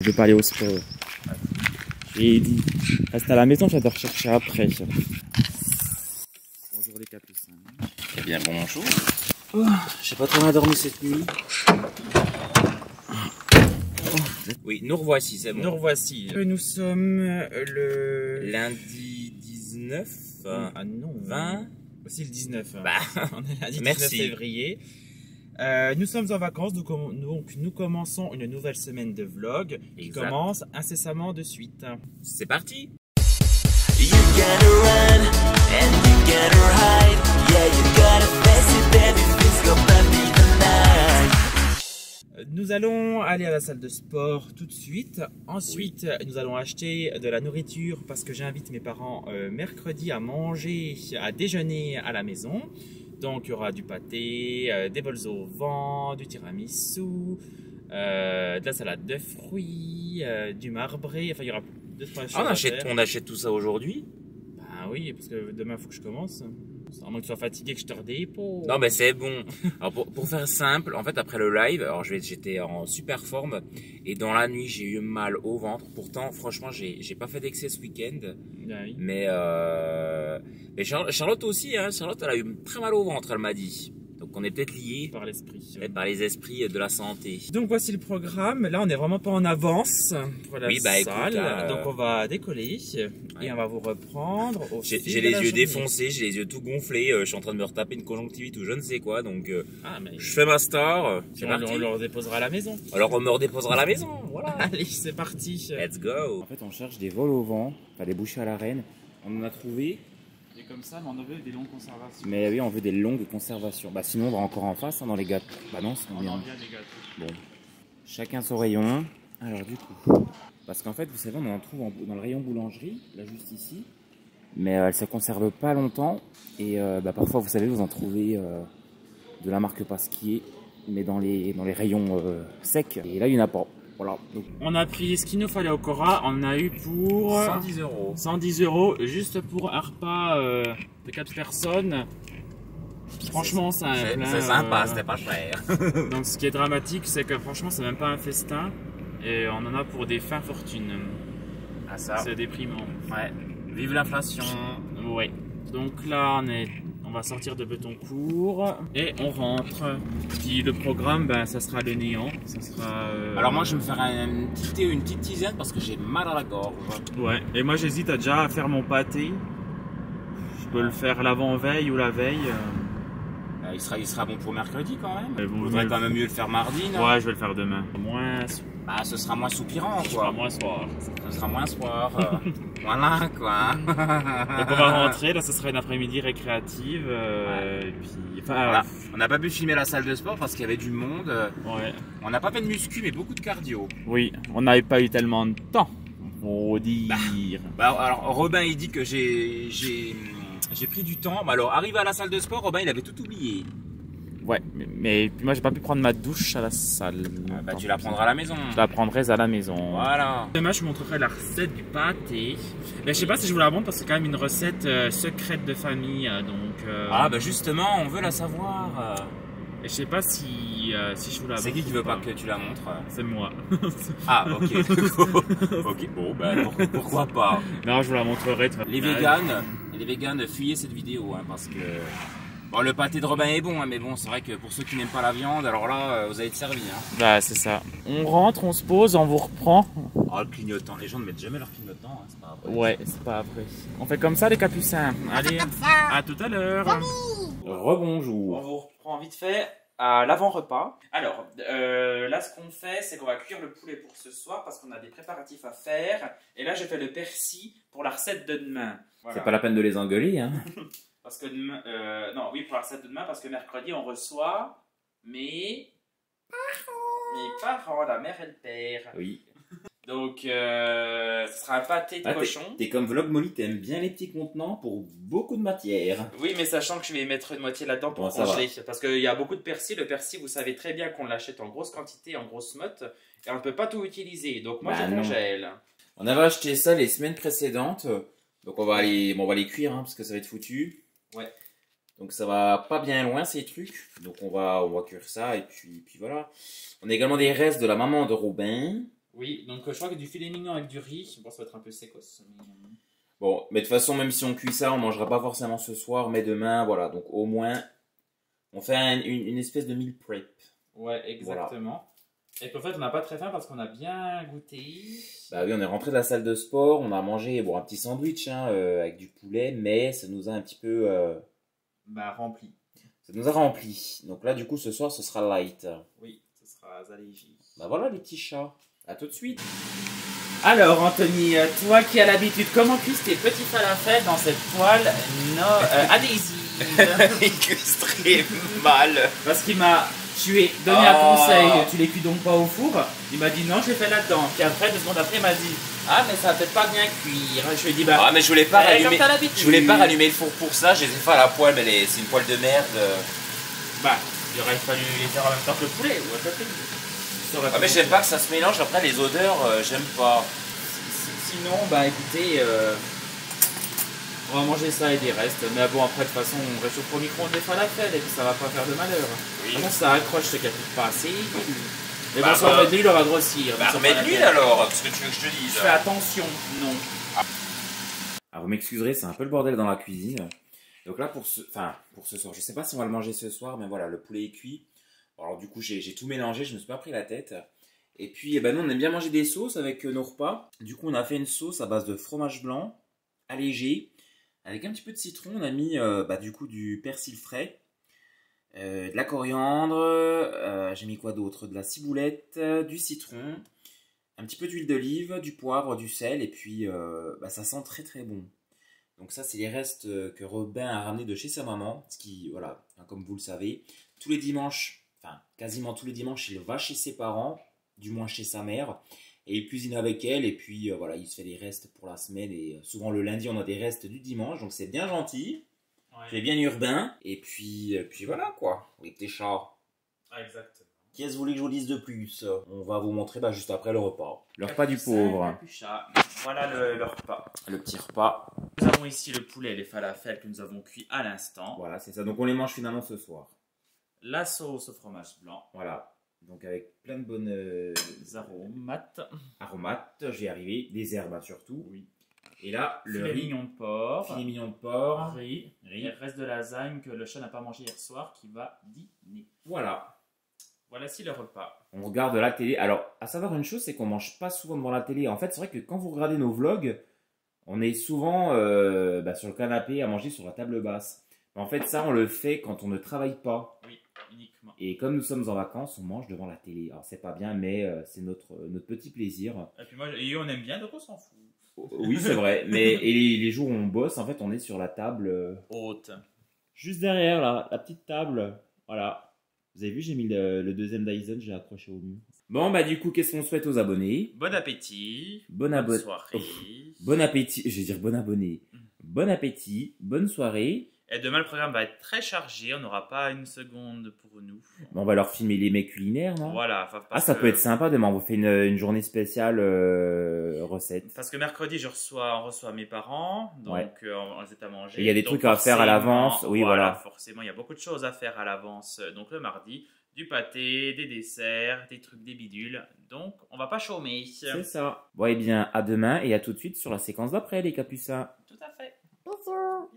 Je vais pas aller au sport. J'ai dit, reste à la maison, j'adore chercher après. Bonjour les capucins. Eh bien bonjour. Oh, j'ai pas trop bien dormi cette nuit. Oui, nous revoici, c'est bon. Nous revoici. Nous sommes le Lundi 19. Ah non, 20. Aussi le 19. Bah, on est lundi 19 merci. février. Nous sommes en vacances, donc nous commençons une nouvelle semaine de vlog qui Exact. commence incessamment de suite. C'est parti. You gotta run and you gotta hide. Yeah, you gotta face it, baby. Things go bumpy tonight. Nous allons aller à la salle de sport tout de suite. Ensuite, nous allons acheter de la nourriture parce que j'invite mes parents mercredi à manger, à déjeuner à la maison. Donc, il y aura du pâté, des bols au vent, du tiramisu, de la salade de fruits, du marbré. Enfin, il y aura deux, trois choses à faire. On achète tout ça aujourd'hui. Ben oui, parce que demain, il faut que je commence. À moins que tu sois fatigué, que je te redépo. Non, mais c'est bon. Alors, pour faire simple, en fait, après le live, alors j'étais en super forme et dans la nuit, j'ai eu mal au ventre. Pourtant, franchement, j'ai pas fait d'excès ce week-end. Oui. Mais Charlotte aussi, hein. Charlotte, elle a eu très mal au ventre, elle m'a dit. Donc, on est peut-être liés Par l'esprit. par les esprits de la santé. Donc voici le programme. Là, on n'est vraiment pas en avance pour la Oui, bah, écoute, salle. là, Donc on va décoller et on va vous reprendre. J'ai les yeux défoncés, j'ai les yeux tout gonflés. Je suis en train de me retaper une conjonctivite ou je ne sais quoi. Donc, je fais ma star. C'est parti. On le redéposera à la maison. Alors, on me redéposera à la maison. Voilà. Allez, c'est parti. Let's go. En fait, on cherche des vols au vent, enfin des bouchées à la reine. On en a trouvé. Et comme ça, mais on veut des longues conservations. Mais oui, on veut des longues conservations. Bah sinon, on va encore en face, hein, dans les gâteaux. Bah non, c'est On bien. en vient des gâteaux. Bon. Chacun son rayon. Alors du coup, parce qu'en fait, vous savez, on en trouve dans le rayon boulangerie, là juste ici. Mais elle ne se conserve pas longtemps. Et parfois, vous savez, vous en trouvez de la marque Pasquier, mais dans les rayons secs. Et là, il n'y en a pas. Voilà. Donc, on a pris ce qu'il nous fallait au Cora. On a eu pour 110 euros. 110 euros juste pour un repas de 4 personnes. Franchement, c'est sympa, c'était pas cher. Donc, ce qui est dramatique, c'est que franchement, c'est même pas un festin. Et on en a pour des fins fortunes. Ah, ça. C'est déprimant. Ouais. Vive l'inflation. Ouais. Donc là, on va sortir de Betoncourt et on rentre. Puis le programme, ça sera le néant. Ça sera, Alors moi, je vais me faire une petite tisane parce que j'ai mal à la gorge. Ouais. Et moi, j'hésite déjà à faire mon pâté. Je peux le faire l'avant-veille ou la veille. Il sera bon pour mercredi quand même. Mais bon, Il vaudrait quand même mieux le faire mardi, non? Ouais, je vais le faire demain. Moins. Bah, ce sera moins soupirant, quoi. Moins soir. Ce sera moins soir. Voilà, quoi. Donc on va rentrer. Là, ce sera une après-midi récréative. Et puis, Voilà. On n'a pas pu filmer la salle de sport parce qu'il y avait du monde. Ouais. On n'a pas fait de muscu, mais beaucoup de cardio. Oui, on n'avait pas eu tellement de temps. Faut dire. Alors, Robin, il dit que j'ai pris du temps. Mais alors, arrivé à la salle de sport, Robin, il avait tout oublié. Ouais, mais moi j'ai pas pu prendre ma douche à la salle. Tu la prendras à la maison. Je la prendrai à la maison. Voilà. Demain je vous montrerai la recette du pâté. Mais je sais pas si je vous la montre parce que c'est quand même une recette secrète de famille. Justement, on veut la savoir. Et je sais pas si je vous la montre. C'est qui veut pas que tu la montres? C'est moi. Ah, ok. Ok, bon, pourquoi pas. Non, je vous la montrerai. Les véganes, fuyez cette vidéo, hein, parce que... Bon, le pâté de Robin est bon, hein, mais bon, c'est vrai que pour ceux qui n'aiment pas la viande, alors là, vous allez être servi. Hein. Bah, c'est ça. On rentre, on se pose, on vous reprend. Oh, le clignotant. Les gens ne mettent jamais leur clignotant, hein, c'est pas vrai. Ouais, c'est pas vrai. On fait comme ça, les capucins. Allez, à tout à l'heure. Rebonjour. On vous reprend vite fait à l'avant-repas. Alors, là, ce qu'on fait, c'est qu'on va cuire le poulet pour ce soir parce qu'on a des préparatifs à faire. Et là, j'ai fait le persil pour la recette de demain. Voilà. C'est pas la peine de les engueuler, hein. Parce que demain, pour la recette de demain, parce que mercredi, on reçoit mes parents, la mère et le père. Oui. Donc, ce sera un pâté de cochon. T'es comme Vlog Molly, t'aimes bien les petits contenants pour beaucoup de matière. Oui, mais sachant que je vais mettre une moitié là-dedans pour congeler. Parce qu'il y a beaucoup de persil. Le persil, vous savez très bien qu'on l'achète en grosse quantité, en grosse motte. Et on ne peut pas tout utiliser. Donc, moi, je congèle. On avait acheté ça les semaines précédentes. Donc, on va les cuire, hein, parce que ça va être foutu. Ouais. Donc ça va pas bien loin ces trucs. Donc on va cuire ça et puis voilà. On a également des restes de la maman de Robin. Oui, donc je crois que du filet mignon avec du riz, bon ça va être un peu sécos. Mais... Bon, mais de toute façon, même si on cuit ça, on mangera pas forcément ce soir, mais demain, voilà. Donc au moins, on fait une espèce de meal prep. Ouais, exactement. Et puis en fait, on n'a pas très faim parce qu'on a bien goûté. Bah oui, on est rentré de la salle de sport, on a mangé bon, un petit sandwich hein, avec du poulet, mais ça nous a un petit peu... Bah rempli. Ça nous a rempli. Donc là, du coup, ce soir, ce sera light. Oui, ce sera allégé. Bah voilà les petits chats. À tout de suite. Alors Anthony, toi qui as l'habitude, comment cuisent tes petits falafels dans cette poêle adhésive? Il cuise très mal. Parce qu'il m'a... Je lui ai donné un conseil, tu les cuis donc pas au four. Il m'a dit non, je l'ai fait là-dedans. Puis après, 2 secondes après, il m'a dit ah, mais ça va peut-être pas bien cuire. Je lui ai dit bah. Ah, mais je voulais pas rallumer. Je voulais pas rallumer le four pour ça. Je les ai fait à la poêle, mais c'est une poêle de merde. Bah, il aurait fallu les faire en même temps que le poulet ou à côté. Ah, mais j'aime pas que ça se mélange. Après, les odeurs, j'aime pas. Sinon, bah écoutez, on va manger ça et des restes. Mais bon, après, de toute façon, on réchauffe au micro-ondes des falafels et puis ça va pas faire de malheur. Oui. Comment ça accroche ce qui pas assez. Mais Bah, bon, ça va de l'huile, on va grossir. Bah, remets de l'huile alors. Qu'est-ce que tu veux que je te dise? Fais attention, non. Alors, vous m'excuserez, c'est un peu le bordel dans la cuisine. Donc là, pour ce soir, je sais pas si on va le manger ce soir, mais voilà, le poulet est cuit. Alors du coup, j'ai tout mélangé, je me suis pas pris la tête. Et puis, eh ben, nous, on aime bien manger des sauces avec nos repas. Du coup, on a fait une sauce à base de fromage blanc, allégé, avec un petit peu de citron. On a mis, du coup, du persil frais, de la coriandre, j'ai mis quoi d'autre? De la ciboulette, du citron, un petit peu d'huile d'olive, du poivre, du sel, et puis, ça sent très très bon. Donc ça, c'est les restes que Robin a ramenés de chez sa maman. Ce qui, voilà, comme vous le savez, tous les dimanches, enfin quasiment tous les dimanches, il va chez ses parents, du moins chez sa mère, et il cuisine avec elle, et puis voilà, il se fait les restes pour la semaine, et souvent le lundi, on a des restes du dimanche, donc c'est bien gentil, c'est bien urbain, et puis voilà quoi, les petits chats. Ah, exactement. Qu'est-ce que vous voulez que je vous dise de plus? On va vous montrer juste après le repas. Le repas du pauvre. Capuchin. Voilà le repas. Le petit repas. Nous avons ici le poulet et les falafels que nous avons cuits à l'instant. Voilà, c'est ça. Donc on les mange finalement ce soir. La sauce au fromage blanc. Voilà. Donc avec plein de bonnes Les aromates. aromates, je vais y arriver. Des herbes hein, surtout. Oui. Et là, le Filet riz. mignon de porc. Filet mignon de porc. Riz. Et le reste de lasagne que le chat n'a pas mangé hier soir qui va dîner. Voilà. Voici le repas. On regarde la télé. Alors, à savoir une chose, c'est qu'on mange pas souvent devant la télé. En fait, c'est vrai que quand vous regardez nos vlogs, on est souvent sur le canapé à manger sur la table basse. En fait, ça, on le fait quand on ne travaille pas. Oui, uniquement. Et comme nous sommes en vacances, on mange devant la télé. Alors, c'est pas bien, mais c'est notre petit plaisir. Et puis moi, on aime bien, donc on s'en fout. Oui, c'est vrai. Mais et les jours où on bosse, en fait, on est sur la table haute. juste derrière, là, la petite table. Voilà. Vous avez vu, j'ai mis le deuxième Dyson, j'ai accroché au mur. Bon, du coup, qu'est-ce qu'on souhaite aux abonnés? Bon appétit. Bonne soirée. Bon appétit. Je vais dire bon abonné. Bon appétit. Bonne soirée. Et demain, le programme va être très chargé. On n'aura pas une seconde pour nous. Bon, on va leur filmer les mecs culinaires, non? Voilà. Ça peut être sympa demain. On vous fait une journée spéciale recette. Parce que mercredi, on reçoit mes parents. Donc, Ouais. on les à manger. Et il y a des Donc, trucs à faire à l'avance. Oui, voilà. Forcément, il y a beaucoup de choses à faire à l'avance. Donc, le mardi, du pâté, des desserts, des trucs, des bidules. Donc, on va pas chômer. C'est ça. Bon, eh bien, à demain et à tout de suite sur la séquence d'après, les capucins. Tout à fait. Bisous.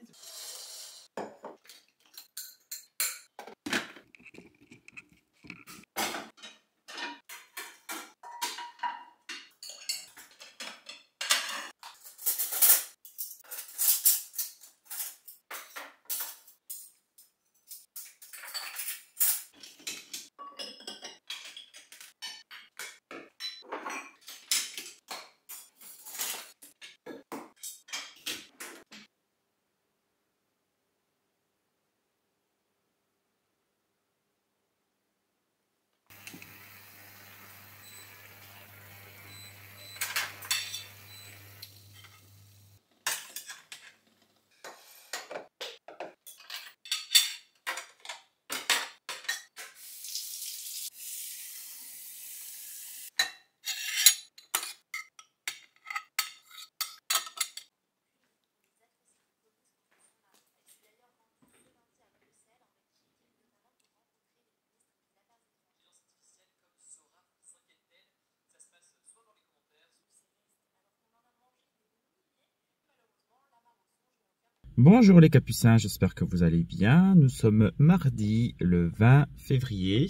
Bonjour les capucins, j'espère que vous allez bien. Nous sommes mardi le 20 février.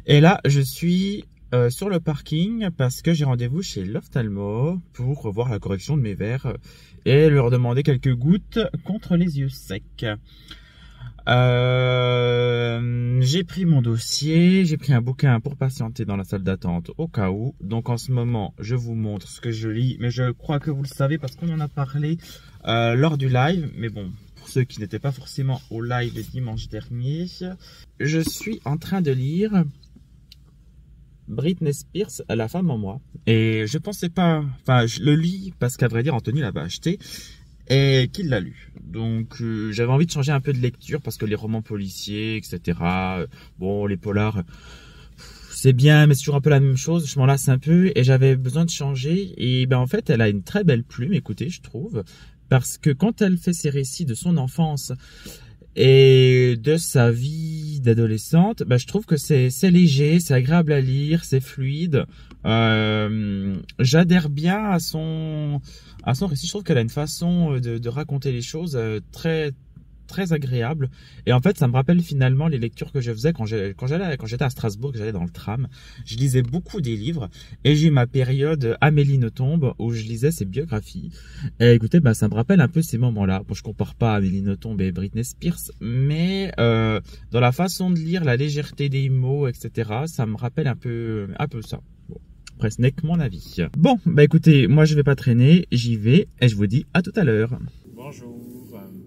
Et là, je suis sur le parking parce que j'ai rendez-vous chez l'ophtalmo pour voir la correction de mes verres et leur demander quelques gouttes contre les yeux secs. J'ai pris mon dossier, j'ai pris un bouquin pour patienter dans la salle d'attente au cas où. Donc en ce moment, je vous montre ce que je lis, mais je crois que vous le savez parce qu'on en a parlé lors du live. Mais bon, pour ceux qui n'étaient pas forcément au live dimanche dernier, je suis en train de lire Britney Spears, La femme en moi. Et je pensais pas, enfin je le lis parce qu'à vrai dire Anthony l'avait acheté et qu'il l'a lu. Donc j'avais envie de changer un peu de lecture parce que les romans policiers, etc. Bon, les polars, c'est bien, mais c'est toujours un peu la même chose. Je m'en lasse un peu et j'avais besoin de changer. Et ben en fait, elle a une très belle plume, écoutez, je trouve, parce que quand elle fait ses récits de son enfance et de sa vie d'adolescente, ben, je trouve que c'est léger, c'est agréable à lire, c'est fluide. J'adhère bien à son récit. Je trouve qu'elle a une façon de raconter les choses très agréable. Et en fait, ça me rappelle finalement les lectures que je faisais quand j'étais à Strasbourg, que j'allais dans le tram. Je lisais beaucoup des livres et j'ai eu ma période Amélie Nothomb où je lisais ses biographies. Et écoutez, bah, ça me rappelle un peu ces moments-là. Bon, je compare pas Amélie Nothomb et Britney Spears, mais dans la façon de lire, la légèreté des mots, etc., ça me rappelle un peu ça. Bon, après, ce n'est que mon avis. Bon, bah écoutez, moi je vais pas traîner, j'y vais et je vous dis à tout à l'heure. Bonjour.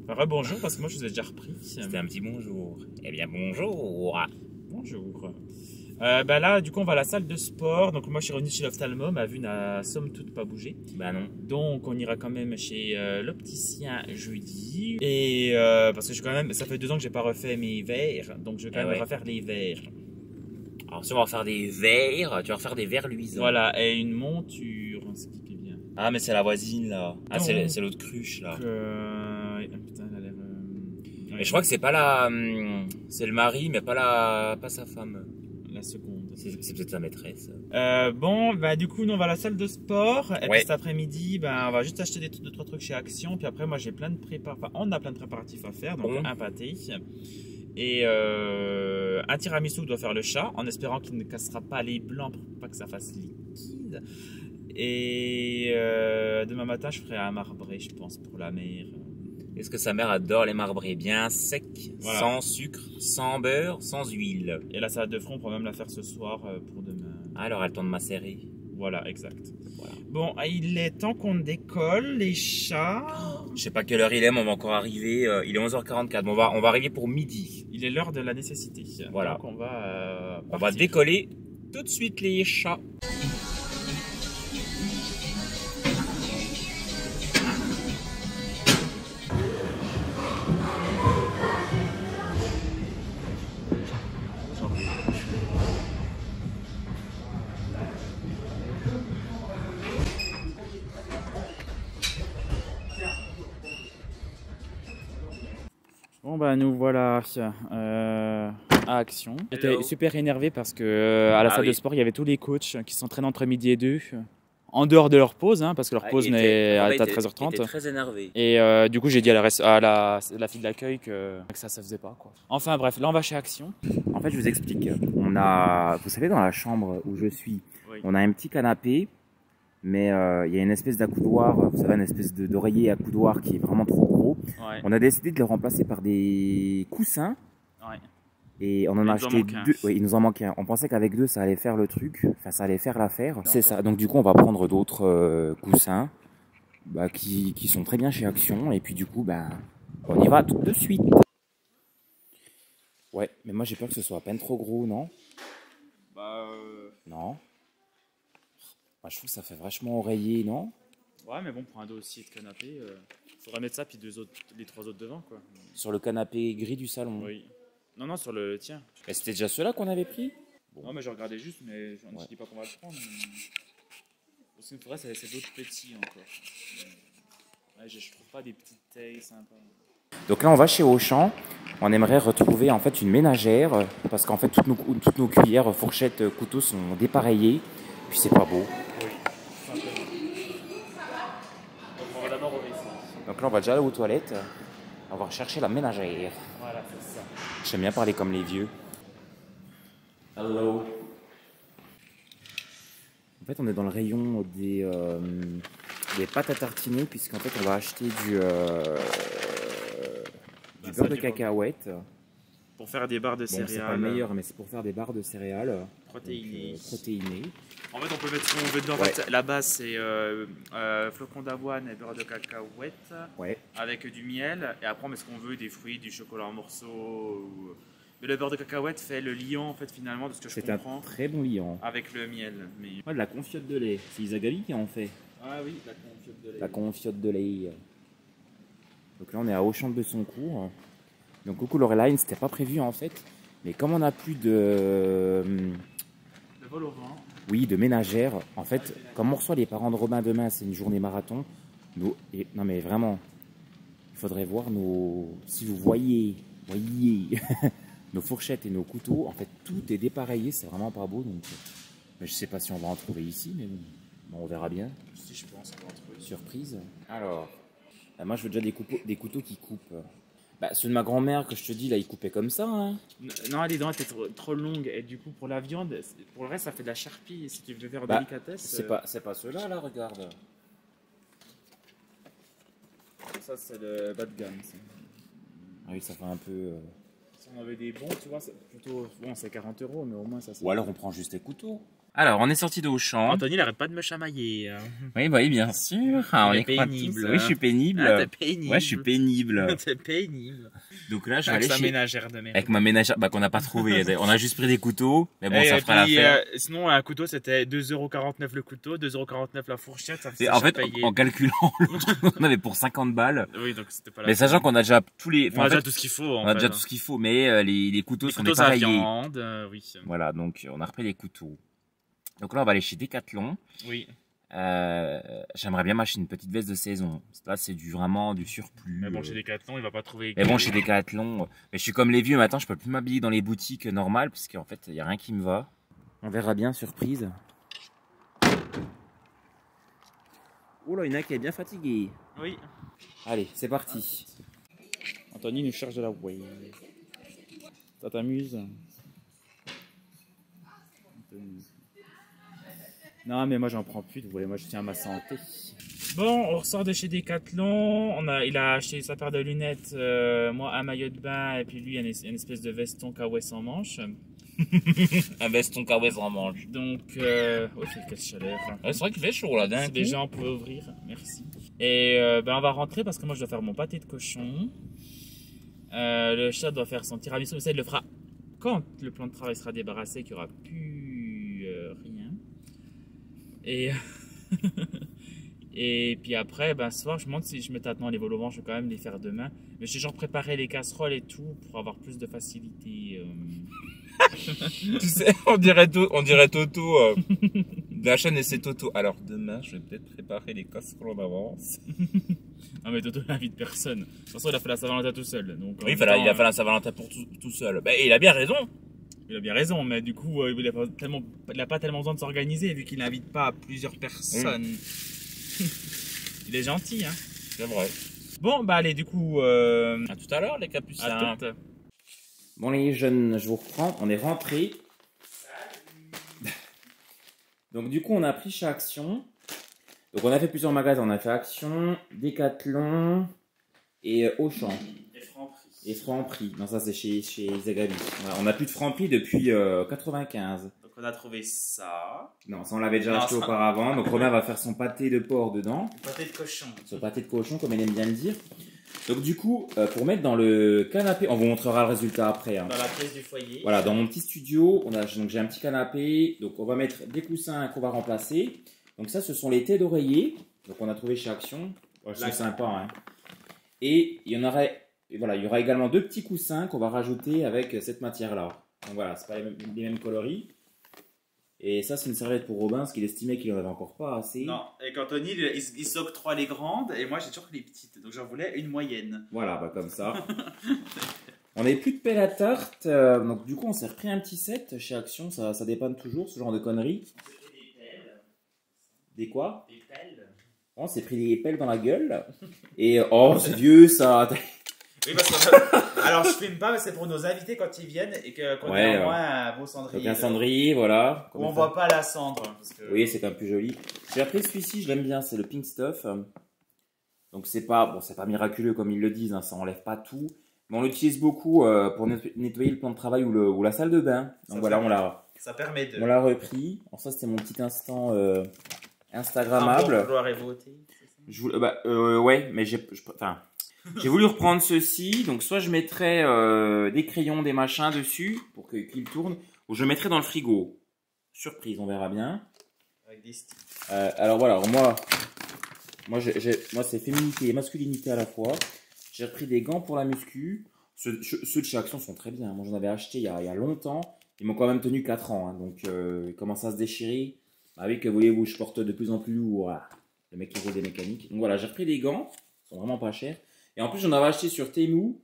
Enfin, bonjour parce que moi je vous ai déjà repris. C'était un petit bonjour. Eh bien, bonjour. Bonjour. Bah là, du coup, on va à la salle de sport. Donc, moi je suis revenu chez l'ophtalmo. Ma vue n'a somme toute pas bougé. Bah non. Donc, on ira quand même chez l'opticien jeudi. Et parce que ça fait 2 ans que j'ai pas refait mes verres. Donc, je vais quand même refaire les verres. Alors, si on va refaire des verres, tu vas refaire des verres luisants. Voilà, et une monture. Ce qui est bien. Ah, mais c'est la voisine là. Ah, c'est l'autre cruche là. Putain, elle a l'air. Mais je crois que c'est pas la. C'est le mari, mais pas sa femme. La seconde. C'est peut-être sa maîtresse. Bon, bah du coup, nous on va à la salle de sport. Et puis Ouais. cet après-midi, bah, on va juste acheter 2-3 trucs chez Action. Puis après, moi j'ai plein de on a plein de préparatifs à faire. Donc Bon. un pâté. Et un tiramisu doit faire le chat, en espérant qu'il ne cassera pas les blancs pour pas que ça fasse liquide. Et demain matin, je ferai un marbré, je pense, pour la mère. Est-ce que sa mère adore les marbrés bien secs, Voilà. sans sucre, sans beurre, sans huile? Et la salade de front, on pourra même la faire ce soir pour demain. Ah, alors elle a le temps de macérer. Voilà, exact. Voilà. Bon, il est temps qu'on décolle, les chats. Je sais pas quelle heure il est, mais on va encore arriver. Il est 11h44. Bon, on va arriver pour midi. Il est l'heure de la nécessité. Voilà. Donc on va Décoller tout de suite les chats. Bon bah nous voilà à Action. J'étais super énervé parce que à la salle de sport il y avait tous les coachs qui s'entraînent entre midi et 2 en dehors de leur pause parce que leur pause n'est à 13h30. Il était très énervé. Et du coup j'ai dit à la fille de l'accueil que ça faisait pas quoi. Enfin bref, là on va chez Action. En fait, je vous explique. Vous savez, dans la chambre où je suis, Oui. on a un petit canapé, mais il y a une espèce d'accoudoir, vous savez, une espèce d'oreiller accoudoir qui est vraiment trop gros. Ouais. On a décidé de le remplacer par des coussins. Ouais. Et on en Il a nous en acheté manque un. 2. Oui, il nous en manquait un. On pensait qu'avec 2, ça allait faire le truc. Enfin, ça allait faire l'affaire. C'est ça. Donc, du coup, on va prendre d'autres coussins qui sont très bien chez Action. Et puis, du coup, on y va tout de suite. Ouais, mais moi, j'ai peur que ce soit à peine trop gros, non? Non. Moi, je trouve que ça fait vachement oreiller, non? Ouais mais bon pour un dossier de canapé, faudra mettre ça puis les 3 autres devant quoi. Sur le canapé gris du salon. Oui. Non sur le tien. Mais c'était déjà ceux-là qu'on avait pris? Non mais je regardais juste mais je ne dis pas qu'on va le prendre. Parce qu'il me faudrait c'est d'autres petits encore. Ouais, je trouve pas des petites tailles sympas. Donc là, on va chez Auchan. On aimerait retrouver en fait une ménagère parce qu'en fait toutes nos cuillères, fourchettes, couteaux sont dépareillés. Puis c'est pas beau. Oui, simplement. Donc on va d'abord au WC. Donc là, on va déjà aller aux toilettes. On va rechercher la ménagère. Voilà, c'est ça. J'aime bien parler comme les vieux. Hello. En fait, on est dans le rayon des pâtes à tartiner, puisqu'en fait, on va acheter du beurre de cacahuète. Pour faire des barres de Bon, céréales. c'est pas le meilleur, mais c'est pour faire des barres de céréales. Protéinées. Donc, protéinées. En fait, on peut mettre ce qu'on veut dedans. Ouais. En fait, la base, c'est flocons d'avoine et beurre de cacahuète Ouais. avec du miel. Et après, on met ce qu'on veut, des fruits, du chocolat en morceaux. Mais le beurre de cacahuète fait le liant, en fait, finalement, de ce que je C'est un comprends, très bon liant. avec le miel. Mais... Ouais, de la confiote de lait. C'est Isagali qui en fait. Ah oui, la confiote de lait. La confiote de lait. Donc là, on est à Auchan de Bessoncourt. Donc coucou Loreline, c'était pas prévu en fait. Mais comme on n'a plus de... Le vol au vent. Oui, de ménagère. En fait, comme on reçoit les parents de Robin demain, c'est une journée marathon. Non mais vraiment, il faudrait voir nos... Si vous voyez nos fourchettes et nos couteaux, en fait, tout est dépareillé. C'est vraiment pas beau. Donc, mais je sais pas si on va en trouver ici, mais bon, on verra bien. Si je pense qu'on va en trouver. Surprise. Alors, moi je veux déjà des couteaux qui coupent. Bah, ceux de ma grand-mère que je te dis, là, ils coupaient comme ça. Hein. Non, les dents étaient trop longues. Et du coup, pour la viande, pour le reste, ça fait de la charpie. Si tu veux faire Bah, délicatesse. C'est pas ceux-là, là, regarde. Ça, c'est le bas de gamme. Ça. Ah oui, ça fait un peu... Si on avait des bons, tu vois, c'est plutôt. Bon, c'est 40 €, mais au moins ça c'est. Ou alors on prend juste les couteaux. Alors, on est sorti de Auchan. Anthony, il arrête pas de me chamailler. Oui, bah oui, bien sûr. Ah, on Il est les croit pénible, tous. hein. Oui, je suis pénible. Ah, t'es pénible. Ouais, je suis pénible. C'est pénible. Donc là, je vais Avec aller sa chez... ménagère de merde. Avec ma ménagère, bah, qu'on n'a pas trouvé. On a juste pris des couteaux. Mais bon, Et ça fera puis, l'affaire. sinon, un couteau c'était 2,49 € le couteau, 2,49 € la fourchette. Ça faisait Et en fait, cher payé. en calculant, on avait pour 50 balles. Oui, donc c'était pas la Mais sachant qu'on a déjà tous les... On a en déjà fait, tout ce qu'il faut. on a déjà tout ce qu'il faut, mais les couteaux Les sont couteaux à dépareillés. viande, oui. Voilà, donc on a repris les couteaux. Donc là, on va aller chez Decathlon. Oui. J'aimerais bien m'acheter une petite veste de saison. Là, c'est vraiment du surplus. Mais bon, chez Decathlon, il va pas trouver. Mais bon, chez Decathlon, mais je suis comme les vieux maintenant, je peux plus m'habiller dans les boutiques normales parce qu'en fait, il y a rien qui me va. On verra bien, surprise. Oh là, il y en a qui est bien fatigué. Oui. Allez, c'est parti. Anthony nous cherche de la whey. Ça t'amuse? Non, mais moi j'en prends plus de whey, moi je tiens à ma santé. Bon, on ressort de chez Decathlon. Il a acheté sa paire de lunettes, moi un maillot de bain, et puis lui une espèce de veston kawaii sans manche. Un veston kawaii en manche. Donc, oh, quelle chaleur. Ouais, c'est vrai qu'il fait chaud là, d'un coup. Déjà, on peut ouvrir, merci. Et on va rentrer parce que moi je dois faire mon pâté de cochon. Le chat doit faire son tiramisu, mais ça il le fera quand le plan de travail sera débarrassé, qu'il n'y aura plus rien. Et et puis après, ce soir, je me demande si je me tâte les vols au vent, je vais quand même les faire demain. Mais j'ai genre préparé les casseroles et tout pour avoir plus de facilité. Tu sais, on dirait Toto. La chaîne et c'est Toto. Alors demain, je vais peut-être préparer les casseroles en avance. Non mais Toto n'invite personne. De toute façon, il a fait la Saint-Valentin tout seul. Donc, Oui, il a fait la Saint-Valentin pour tout seul. Bah, il a bien raison. Il a bien raison, mais du coup, il n'a pas tellement besoin de s'organiser vu qu'il n'invite pas plusieurs personnes. Il est gentil, hein. C'est vrai. Bon, allez, du coup, À tout à l'heure, les capucins. à toutes. Bon les jeunes, je vous reprends, on est rentrés. Donc du coup, on a pris chez Action. Donc on a fait plusieurs magasins, on a fait Action, Decathlon et Auchan. Et Franprix. Non, ça c'est chez Zagabi. Voilà, on n'a plus de Franprix depuis 95. Donc on a trouvé ça. Non, ça on l'avait déjà Non, acheté ça- auparavant. Donc Romain va faire son pâté de porc dedans. Pâté de cochon. Son pâté de cochon, comme elle aime bien le dire. Donc du coup, pour mettre dans le canapé, on vous montrera le résultat après. Hein. Dans la pièce du foyer. Voilà, dans mon petit studio, donc j'ai un petit canapé. Donc on va mettre des coussins qu'on va remplacer. Donc ça, ce sont les têtes d'oreiller. Donc on a trouvé chez Action. C'est sympa. Hein. Et il y aura également deux petits coussins qu'on va rajouter avec cette matière-là. Donc voilà, c'est pas les mêmes coloris. Et ça, c'est une serviette pour Robin, parce qu'il estimait qu'il en avait encore pas assez. Non, et qu'Anthony, il s'octroie les grandes, et moi j'ai toujours les petites. Donc j'en voulais une moyenne. Voilà, comme ça. On n'avait plus de pelle à tarte, donc du coup, on s'est repris un petit set chez Action. Ça dépanne toujours, ce genre de conneries. Des pelles. Des quoi? Des pelles. On s'est pris des pelles dans la gueule. Et oh, c'est vieux ça. Oui, parce que alors je filme pas, mais c'est pour nos invités quand ils viennent et qu'on ait au moins un beau cendrier. Donc un cendrier, voilà. Où on voit pas la cendre. Parce que... Oui, c'est quand même plus joli. J'ai appris celui-ci, je l'aime bien, c'est le Pink Stuff. Donc c'est pas miraculeux comme ils le disent, hein, ça enlève pas tout. Mais on l'utilise beaucoup pour nettoyer le plan de travail ou la salle de bain. Donc voilà, ça permet de... on l'a repris. Alors ça c'était mon petit instant Instagrammable. Vouloir et voter, c'est ça? Ouais, mais j'ai voulu reprendre ceci. Donc soit je mettrais des crayons, des machins dessus pour qu'ils tournent, ou je mettrais dans le frigo. Surprise, on verra bien. Avec des sticks. Alors voilà, moi c'est féminité et masculinité à la fois. J'ai repris des gants pour la muscu. Ceux de chez Action sont très bien. Moi j'en avais acheté il y a longtemps. Ils m'ont quand même tenu 4 ans. Hein. Donc ils commencent à se déchirer. Bah oui, que voulez-vous, je porte de plus en plus lourd. Voilà. Le mec qui roule des mécaniques. Donc voilà, j'ai repris des gants. Ils sont vraiment pas chers. Et en plus j'en avais acheté sur Temu.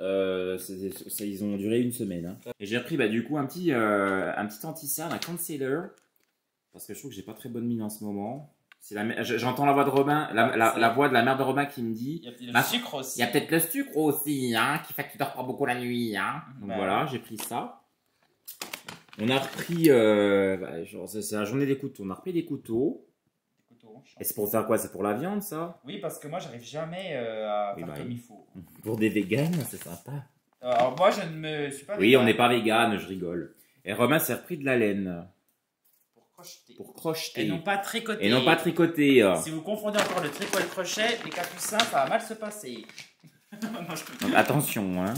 Ils ont duré une semaine. Hein. Et j'ai repris du coup un petit anti-cerne, un concealer. Parce que je trouve que j'ai pas très bonne mine en ce moment. J'entends la voix de Robin, la voix de la mère de Robin qui me dit... Il y a le sucre aussi. Il y a peut-être le sucre aussi, hein, qui fait que tu dors pas beaucoup la nuit. Hein. Donc voilà, j'ai pris ça. On a repris... c'est la journée des couteaux. On a repris des couteaux. Et c'est pour faire quoi? C'est pour la viande, ça? Oui, parce que moi, j'arrive jamais à faire comme il faut. Pour des véganes, c'est sympa. Alors moi, je ne me suis pas... Oui, on n'est pas végane, je rigole. Et Robin s'est repris de la laine. Pour crocheter. Et non pas tricoter. Si vous confondez encore le tricot et le crochet, les capucins, ça va mal se passer. Donc, attention, hein.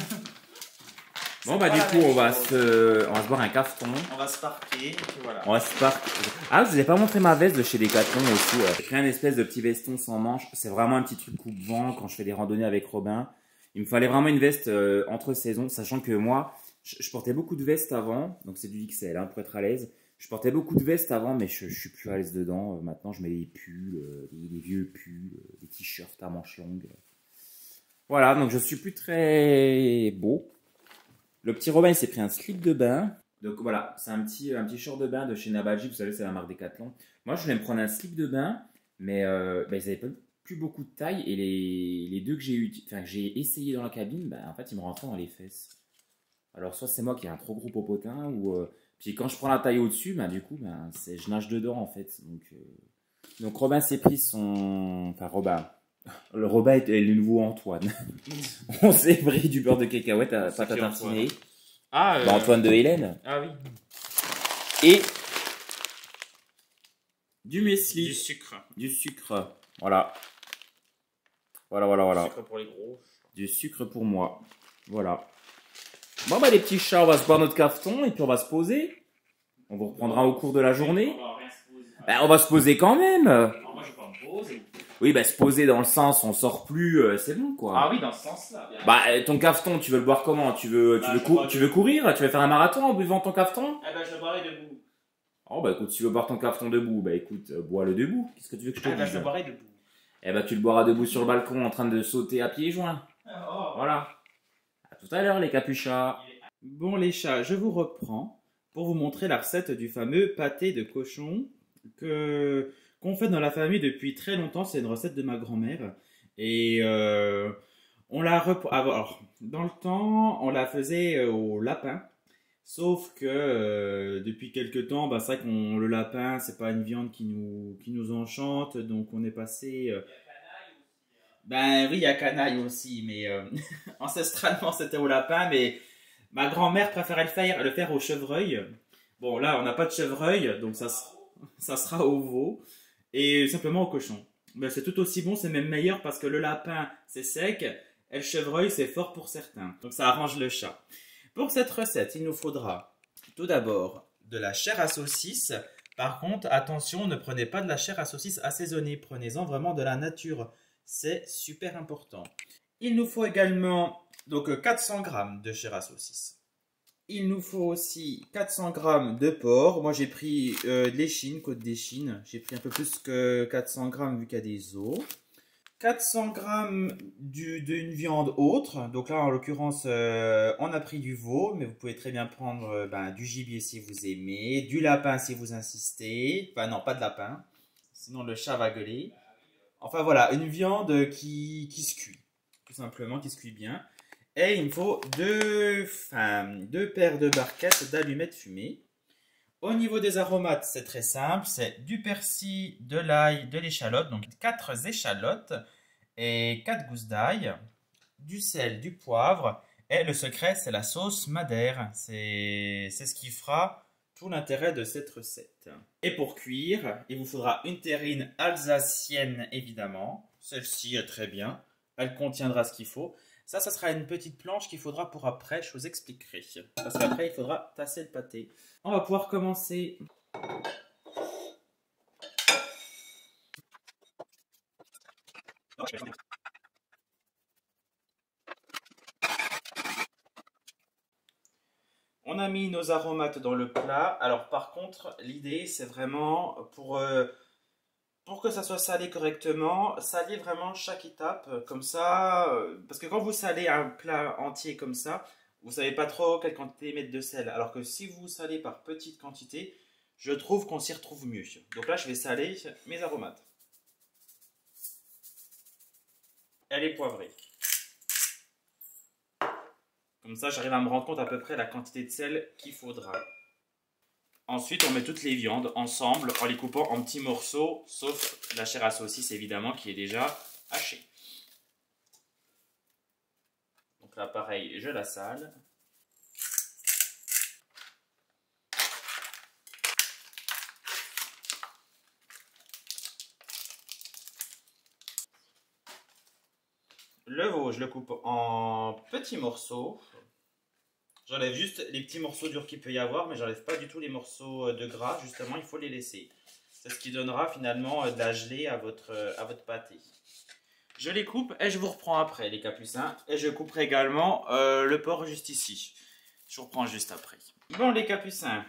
Bon, du coup, on va se boire un cafeton. On va se parquer, et puis voilà. On va se parquer. Ah, je vous ai pas montré ma veste de chez Decathlon aussi. J'ai pris un espèce de petit veston sans manches. C'est vraiment un petit truc coupe-vent quand je fais des randonnées avec Robin. Il me fallait vraiment une veste entre saisons, sachant que moi, je portais beaucoup de vestes avant. Donc, c'est du XL, hein, pour être à l'aise. Je portais beaucoup de vestes avant, mais je suis plus à l'aise dedans. Maintenant, je mets des pulls, des vieux pulls, des t-shirts à manches longues. Voilà, donc je suis plus très beau. Le petit Robin, il s'est pris un slip de bain. Donc voilà, c'est un petit short de bain de chez Nabaji. Vous savez, c'est la marque Decathlon. Moi, je voulais me prendre un slip de bain, mais ils n'avaient plus beaucoup de taille. Et les deux que j'ai essayé dans la cabine, en fait, ils me rentraient dans les fesses. Alors, soit c'est moi qui ai un trop gros popotin, ou... Puis quand je prends la taille au-dessus, du coup, je nage dedans en fait. Donc Robin s'est pris son... Enfin Robin. Le Robin est le nouveau Antoine. On s'est pris du beurre de cacahuète à pâte à tartiner. Antoine de Hélène. Ah oui. Et du muesli. Du sucre. Voilà. Voilà. Du sucre pour les gros. Du sucre pour moi. Voilà. Bon les petits chats, on va se boire notre cafeton et puis on va se poser. On vous reprendra au cours de la journée. On va se poser quand même. Non, moi je vais pas me poser. Oui, se poser dans le sens on sort plus, c'est bon quoi. Ah oui, dans ce sens-là. Bien. Ton cafeton, tu veux le boire comment? Tu veux courir? Tu veux faire un marathon en buvant ton cafeton? Je le boirai debout. Oh écoute, si tu veux boire ton cafeton debout, écoute, bois-le debout. Qu'est-ce que tu veux que je te dise? Je le boirai debout. Tu le boiras debout sur le balcon en train de sauter à pieds joints. Voilà. À tout à l'heure les capuchas. Bon les chats, je vous reprends pour vous montrer la recette du fameux pâté de cochon qu'on fait dans la famille depuis très longtemps. C'est une recette de ma grand-mère et on la alors dans le temps on la faisait au lapin, sauf que depuis quelques temps c'est vrai le lapin c'est pas une viande qui nous enchante, donc on est passé oui, il y a canaille aussi, mais ancestralement c'était au lapin, mais ma grand-mère préférait le faire au chevreuil. Bon, là, on n'a pas de chevreuil, donc ça sera au veau. Et simplement au cochon. C'est tout aussi bon, c'est même meilleur parce que le lapin, c'est sec, et le chevreuil, c'est fort pour certains. Donc ça arrange le chat. Pour cette recette, il nous faudra tout d'abord de la chair à saucisse. Par contre, attention, ne prenez pas de la chair à saucisse assaisonnée. Prenez-en vraiment de la nature. C'est super important. Il nous faut également... Donc 400 g de chair à saucisse. Il nous faut aussi 400 g de porc. Moi j'ai pris de l'échine, côte d'échine. J'ai pris un peu plus que 400 g vu qu'il y a des os. 400 g d'une viande autre. Donc là en l'occurrence on a pris du veau. Mais vous pouvez très bien prendre du gibier si vous aimez. Du lapin si vous insistez. Enfin non, pas de lapin. Sinon le chat va gueuler. Enfin voilà, une viande qui se cuit. Tout simplement, qui se cuit bien. Et il me faut deux paires de barquettes d'allumettes fumées. Au niveau des aromates, c'est très simple. C'est du persil, de l'ail, de l'échalote. Donc 4 échalotes et 4 gousses d'ail. Du sel, du poivre. Et le secret, c'est la sauce madère. C'est ce qui fera tout l'intérêt de cette recette. Et pour cuire, il vous faudra une terrine alsacienne, évidemment. Celle-ci est très bien. Elle contiendra ce qu'il faut. Ça sera une petite planche qu'il faudra pour après, je vous expliquerai. Parce qu'après, il faudra tasser le pâté. On va pouvoir commencer. On a mis nos aromates dans le plat. Alors par contre, l'idée, c'est vraiment pour que ça soit salé correctement, saler vraiment chaque étape, comme ça, parce que quand vous salez un plat entier comme ça, vous ne savez pas trop quelle quantité mettre de sel, alors que si vous salez par petite quantité, je trouve qu'on s'y retrouve mieux. Donc là, je vais saler mes aromates. Elle est poivrée. Comme ça, j'arrive à me rendre compte à peu près la quantité de sel qu'il faudra. Ensuite, on met toutes les viandes ensemble en les coupant en petits morceaux, sauf la chair à saucisse évidemment qui est déjà hachée. Donc là, pareil, je la sale. Le veau, je le coupe en petits morceaux. J'enlève juste les petits morceaux durs qu'il peut y avoir, mais j'enlève pas du tout les morceaux de gras. Justement, il faut les laisser. C'est ce qui donnera finalement de la gelée à votre pâté. Je les coupe et je vous reprends après, les capucins. Et je couperai également le porc juste ici. Je vous reprends juste après. Bon, les capucins.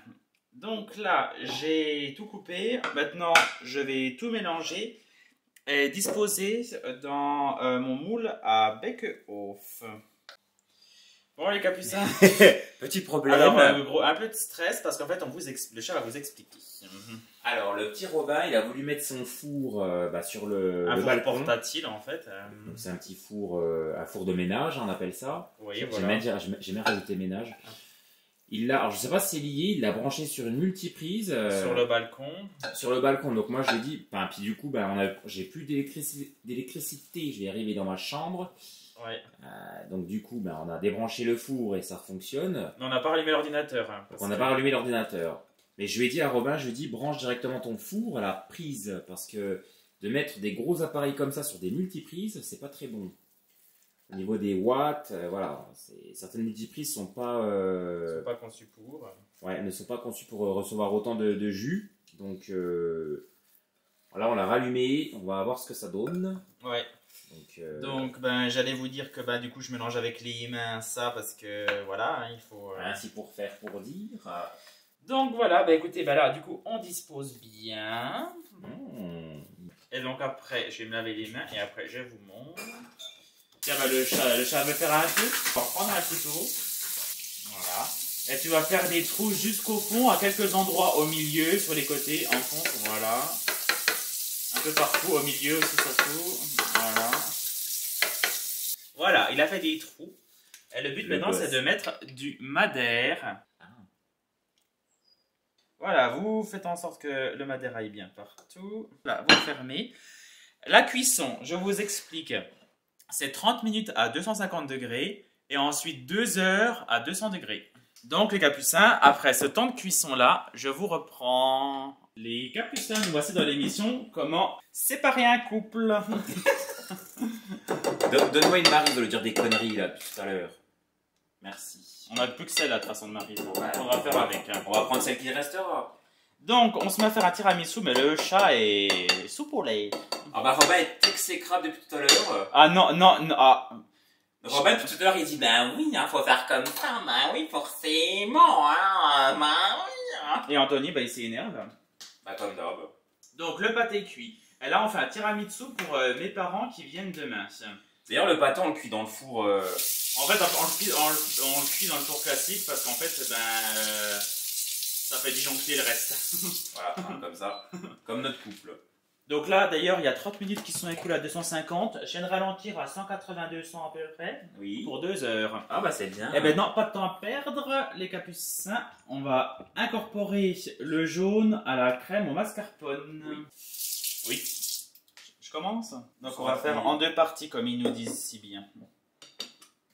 Donc là, j'ai tout coupé. Maintenant, je vais tout mélanger et disposer dans mon moule à bec-oeuf. Bon, les capucins. Petit problème. Alors, un peu de stress parce qu'en fait, le chat va vous expliquer. Alors, le petit Robin, il a voulu mettre son four sur le Un four balcon. portatile, en fait. Donc, c'est un petit four, un four de ménage, on appelle ça. Oui, voilà. J'ai même rajouté ménage. Alors, je sais pas si c'est lié, il l'a branché sur une multiprise. Sur le balcon. Sur le balcon. Donc, moi, je lui ai dit, puis du coup, j'ai plus d'électricité, je vais arriver dans ma chambre. Ouais. Donc du coup, on a débranché le four et ça fonctionne. Mais on n'a pas allumé l'ordinateur. Donc on n'a pas allumé l'ordinateur. Mais je lui ai dit à Robin, branche directement ton four à la prise. Parce que de mettre des gros appareils comme ça sur des multiprises, c'est pas très bon. Au niveau des watts, certaines multiprises sont pas conçues pour. Ouais, ne sont pas conçues pour recevoir autant de jus. Donc voilà, on l'a rallumé, on va voir ce que ça donne. Ouais. Donc j'allais vous dire que du coup je mélange avec les mains ça parce que voilà, il faut ainsi pour faire pour dire. Donc voilà, écoutez, là du coup on dispose bien. Et donc après je vais me laver les mains et après je vous montre. Tiens, le chat veut faire un truc. On va prendre un couteau. Voilà. Et tu vas faire des trous jusqu'au fond, à quelques endroits au milieu, sur les côtés, en fond, voilà. Un peu partout, au milieu aussi surtout. Voilà. Voilà, il a fait des trous. Et le but maintenant, c'est de mettre du madère. Voilà, vous faites en sorte que le madère aille bien partout. Là, vous fermez. La cuisson, je vous explique. C'est 30 minutes à 250 degrés et ensuite 2 heures à 200 degrés. Donc les capucins, après ce temps de cuisson-là, je vous reprends. Les capucins, nous voici dans l'émission Comment séparer un couple. Donne-moi une Marie de le dire des conneries là tout à l'heure. Merci. On n'a plus que celle là de toute façon de Marie. On va faire avec. On va prendre celle qui restera. Donc on se met à faire un tiramisu, mais le chat est soupe au lait. Robin est exécrable depuis tout à l'heure. Ah non. Robin tout à l'heure il dit oui, faut faire comme ça, oui, forcément, oui. Et Anthony, il s'énerve. Comme d'hab. Donc le pâté cuit. Et là on fait un tiramisu pour mes parents qui viennent demain. D'ailleurs le pâté on le cuit dans le four. En fait on le cuit dans le four classique parce qu'en fait ça fait disjoncter le reste. Voilà, comme ça. Comme notre couple. Donc là, d'ailleurs, il y a 30 minutes qui sont écoulées à 250. Je viens de ralentir à 180-200 à peu près Oui. pour 2 heures. Ah bah c'est bien. Eh ben non, pas de temps à perdre, les capucins. On va incorporer le jaune à la crème au mascarpone. Oui. Je commence. Donc on va faire en 2 parties comme ils nous disent si bien.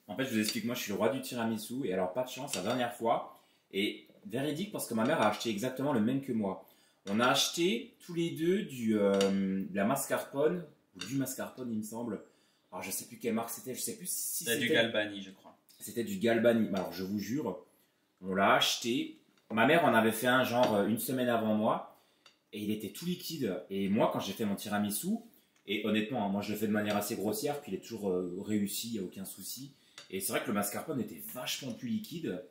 En fait, je vous explique, moi je suis le roi du tiramisu et alors pas de chance la dernière fois et véridique parce que ma mère a acheté exactement le même que moi. On a acheté tous les deux de la mascarpone ou du mascarpone il me semble. Alors je sais plus quelle marque c'était, je sais plus si c'était du Galbani je crois. C'était du Galbani. Alors je vous jure, on l'a acheté. Ma mère en avait fait un genre une semaine avant moi et il était tout liquide. Et moi quand j'ai fait mon tiramisu, et honnêtement, moi je le fais de manière assez grossière, puis il est toujours réussi, il n'y a aucun souci. Et c'est vrai que le mascarpone était vachement plus liquide.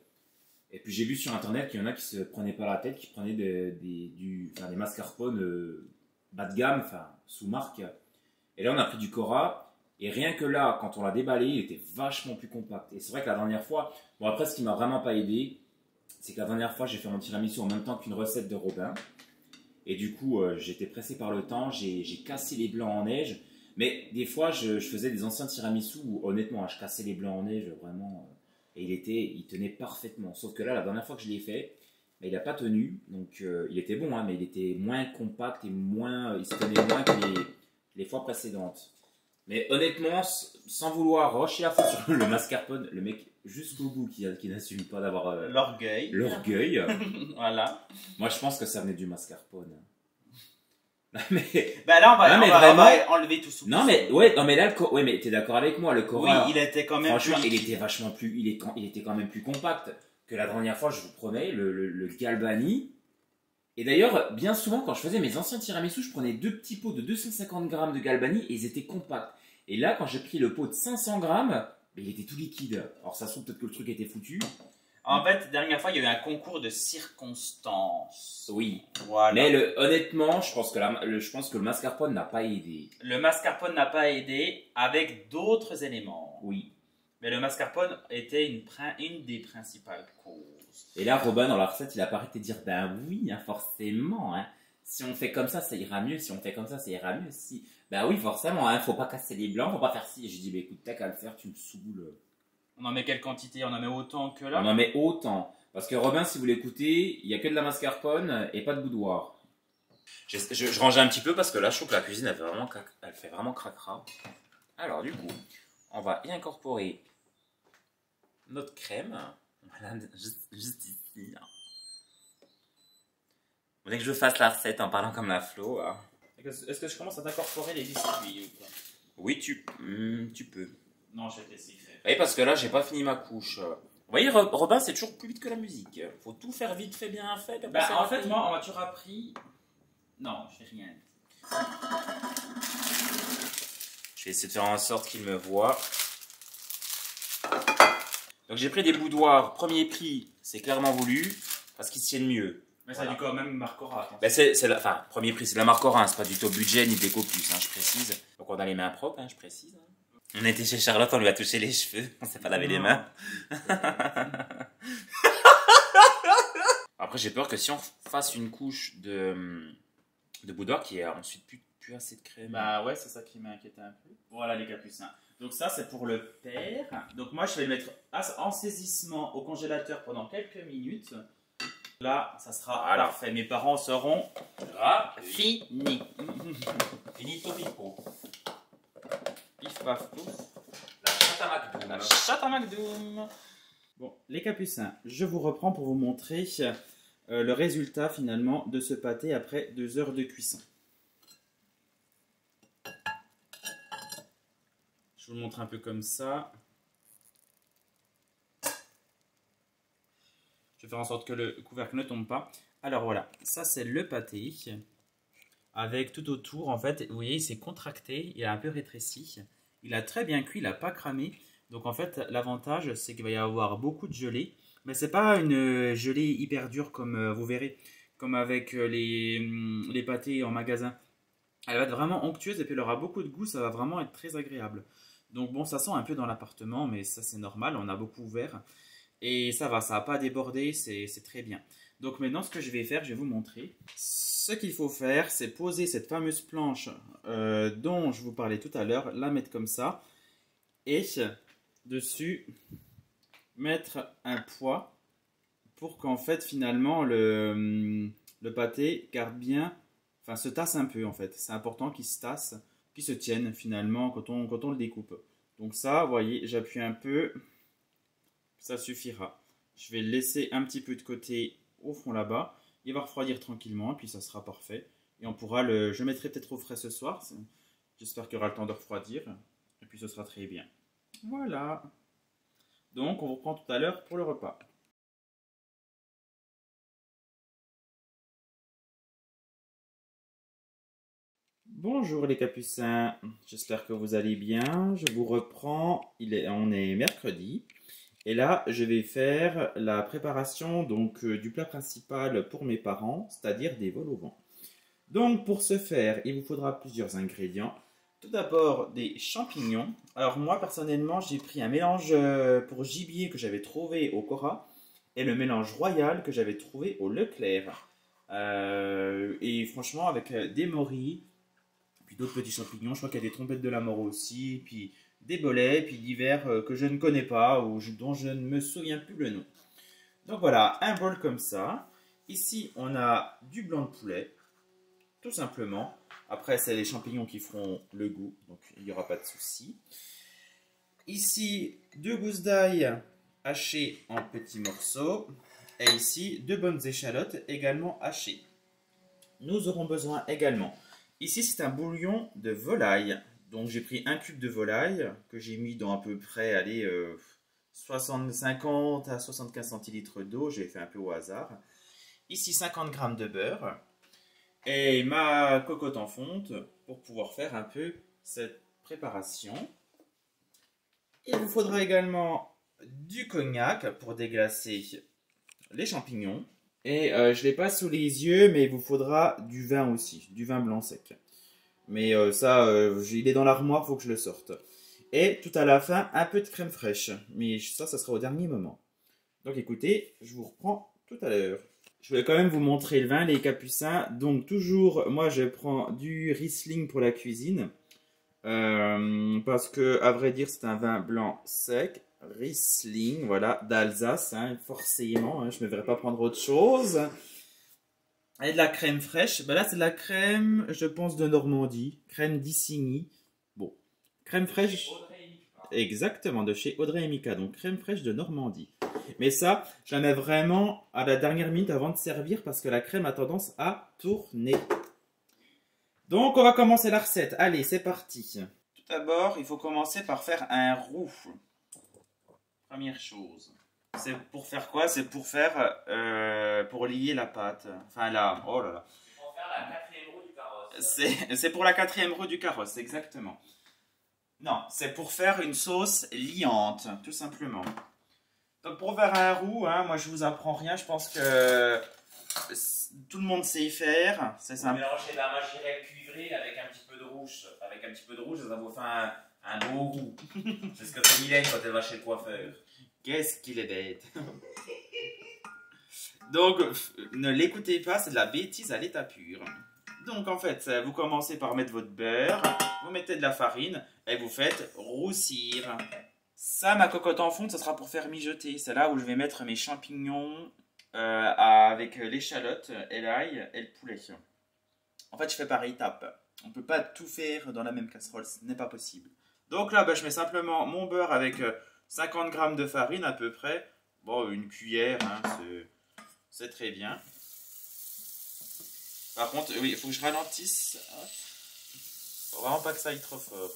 Et puis j'ai vu sur internet qu'il y en a qui se prenaient pas la tête, qui prenaient des mascarpones bas de gamme, enfin sous marque. Et là on a pris du Cora. Et rien que là, quand on l'a déballé, il était vachement plus compact. Et c'est vrai que la dernière fois, bon après ce qui m'a vraiment pas aidé, c'est que la dernière fois j'ai fait mon tiramisu en même temps qu'une recette de Robin. Et du coup j'étais pressé par le temps, j'ai cassé les blancs en neige. Mais des fois je faisais des anciens tiramisu où honnêtement je cassais les blancs en neige vraiment. Et il tenait parfaitement. Sauf que là, la dernière fois que je l'ai fait, il n'a pas tenu. Donc, il était bon, hein, mais il était moins compact et il se tenait moins que les fois précédentes. Mais honnêtement, sans vouloir rusher la faute sur le mascarpone, le mec jusqu'au bout qui n'assume pas d'avoir l'orgueil. L'orgueil. Voilà. Moi, je pense que ça venait du mascarpone. Mais bah là, on va enlever tout sous. Non, mais là, mais t'es d'accord avec moi, le Cora. Oui, il était quand même. Franchement, il était vachement plus. Il était quand même plus compact que la dernière fois, je vous promets, le Galbani. Et d'ailleurs, bien souvent, quand je faisais mes anciens tiramisu, je prenais 2 petits pots de 250 grammes de Galbani et ils étaient compacts. Et là, quand j'ai pris le pot de 500 grammes, il était tout liquide. Alors, ça se trouve peut-être que le truc était foutu. En fait, la dernière fois, il y a eu un concours de circonstances. Oui. Voilà. Mais honnêtement, je pense que le mascarpone n'a pas aidé. Le mascarpone n'a pas aidé avec d'autres éléments. Oui. Mais le mascarpone était une des principales causes. Et là, Robin, dans la recette, il a pas arrêté de dire ben oui, hein, forcément. Hein. Si on fait comme ça ira mieux. Si on fait comme ça ira mieux. Si. Ben oui, forcément. Hein, faut pas casser les blancs, faut pas faire ci. Et j'ai dit, écoute, t'as qu'à le faire, tu me saoules. On en met quelle quantité? On en met autant que là? On en met autant. Parce que Robin, si vous l'écoutez, il n'y a que de la mascarpone et pas de boudoir. Je rangeais un petit peu parce que là, je trouve que la cuisine, elle fait vraiment cracra. Alors, du coup, on va y incorporer notre crème. Voilà, juste ici. Vous voulez que je fasse la recette en parlant comme la Flo? Est-ce que je commence à t'incorporer les biscuits ou pas? Oui, tu peux. Non, je vais t'essayer. Oui, parce que là, j'ai pas fini ma couche. Vous voyez, Robin, c'est toujours plus vite que la musique. Faut tout faire vite, fait bien fait. En fait, moi, on m'a toujours appris. Non, je fais rien. Je vais essayer de faire en sorte qu'il me voit. Donc, j'ai pris des boudoirs. Premier prix, c'est clairement voulu, parce qu'ils tiennent mieux. Mais ça du coup même Marcora. Premier prix, c'est la Marcora, c'est pas du top budget ni déco plus, je précise. Donc, on a les mains propres, je précise. On était chez Charlotte, on lui a touché les cheveux, on s'est pas lavé les mains. Après, j'ai peur que si on fasse une couche de boudoir qui ait ensuite plus assez de crème. Bah ouais, c'est ça qui m'inquiète un peu. Voilà les capucins. Donc ça, c'est pour le père. Donc moi, je vais le mettre en saisissement au congélateur pendant quelques minutes. Là, ça sera parfait. Mes parents seront finis. Finito pipo. Pif paf pouf. La chatte à McDoom. Bon, les capucins, je vous reprends pour vous montrer le résultat finalement de ce pâté après 2 heures de cuisson. Je vous le montre un peu comme ça. Je vais faire en sorte que le couvercle ne tombe pas. Alors voilà, ça c'est le pâté. Avec tout autour, en fait, vous voyez, il s'est contracté, il a un peu rétréci. Il a très bien cuit, il n'a pas cramé. Donc en fait, l'avantage, c'est qu'il va y avoir beaucoup de gelée. Mais ce n'est pas une gelée hyper dure comme vous verrez, comme avec les pâtés en magasin. Elle va être vraiment onctueuse et puis elle aura beaucoup de goût, ça va vraiment être très agréable. Donc bon, ça sent un peu dans l'appartement, mais ça c'est normal, on a beaucoup ouvert. Et ça va, ça n'a pas débordé, c'est très bien. Donc Donc maintenant, ce que je vais faire, je vais vous montrer. Ce qu'il faut faire, c'est poser cette fameuse planche dont je vous parlais tout à l'heure, la mettre comme ça, et dessus, mettre un poids pour qu'en fait, finalement, le pâté garde bien, enfin, se tasse un peu en fait. C'est important qu'il se tasse, qu'il se tienne finalement quand on le découpe. Donc ça, vous voyez, j'appuie un peu, ça suffira. Je vais le laisser un petit peu de côté au fond là-bas. Il va refroidir tranquillement et puis ça sera parfait. Et on pourra le... Je mettrai peut-être au frais ce soir. J'espère qu'il y aura le temps de refroidir. Et puis ce sera très bien. Voilà. Donc on vous reprend tout à l'heure pour le repas. Bonjour les capucins. J'espère que vous allez bien. Je vous reprends. On est mercredi. Et là, je vais faire la préparation donc, du plat principal pour mes parents, c'est-à-dire des vols au vent. Donc, pour ce faire, il vous faudra plusieurs ingrédients. Tout d'abord, des champignons. Alors, moi, personnellement, j'ai pris un mélange pour gibier que j'avais trouvé au Cora et le mélange royal que j'avais trouvé au Leclerc. Et franchement, avec des morilles, puis d'autres petits champignons, je crois qu'il y a des trompettes de la mort aussi, puis des bolets, puis divers que je ne connais pas ou dont je ne me souviens plus le nom. Donc voilà, un bol comme ça. Ici, on a du blanc de poulet, tout simplement. Après, c'est les champignons qui feront le goût, donc il n'y aura pas de souci. Ici, 2 gousses d'ail hachées en petits morceaux. Et ici, 2 bonnes échalotes également hachées. Nous aurons besoin également. Ici, c'est un bouillon de volaille. Donc, j'ai pris un cube de volaille que j'ai mis dans à peu près, 50 à 75 centilitres d'eau. J'ai fait un peu au hasard. Ici, 50 g de beurre. Et ma cocotte en fonte pour pouvoir faire un peu cette préparation. Il vous faudra également du cognac pour déglacer les champignons. Et je ne l'ai pas sous les yeux, mais il vous faudra du vin aussi, du vin blanc sec. Mais il est dans l'armoire, il faut que je le sorte. Et tout à la fin, un peu de crème fraîche. Mais ça sera au dernier moment. Donc écoutez, je vous reprends tout à l'heure. Je vais quand même vous montrer le vin, les capucins. Donc toujours, moi je prends du Riesling pour la cuisine. Parce que, à vrai dire, c'est un vin blanc sec. Riesling, voilà, d'Alsace, hein, forcément. Hein, je ne devrais pas prendre autre chose. Et de la crème fraîche. Ben là, c'est de la crème, je pense, de Normandie. Crème d'Issigny. Bon, crème fraîche. Exactement, de chez Audrey et Mika. Donc, crème fraîche de Normandie. Mais ça, je la mets vraiment à la dernière minute avant de servir parce que la crème a tendance à tourner. Donc, on va commencer la recette. Allez, c'est parti. Tout d'abord, il faut commencer par faire un roux. Première chose. C'est pour faire quoi? C'est pour faire, pour lier la pâte. Enfin là, oh là là. Pour faire la 4e roue du carrosse. C'est pour la 4e roue du carrosse, exactement. Non, c'est pour faire une sauce liante, tout simplement. Donc pour faire un roux, hein, moi je vous apprends rien, je pense que tout le monde sait y faire. C'est simple. Mélanger de la magirelle cuivrée avec un petit peu de rouge. Avec un petit peu de rouge, ça vous fait un beau roux. C'est ce que fait Mylène quand elle va chez le coiffeur. Qu'est-ce qu'il est bête. Donc, ne l'écoutez pas, c'est de la bêtise à l'état pur. Donc, en fait, vous commencez par mettre votre beurre, vous mettez de la farine et vous faites roussir. Ça, ma cocotte en fonte, ça sera pour faire mijoter. C'est là où je vais mettre mes champignons avec l'échalote et l'ail et le poulet. En fait, je fais par étapes. On ne peut pas tout faire dans la même casserole, ce n'est pas possible. Donc là, je mets simplement mon beurre avec 50 g de farine à peu près. Bon, une cuillère, hein, c'est très bien. Par contre, oui, il faut que je ralentisse. Faut vraiment pas que ça aille trop fort.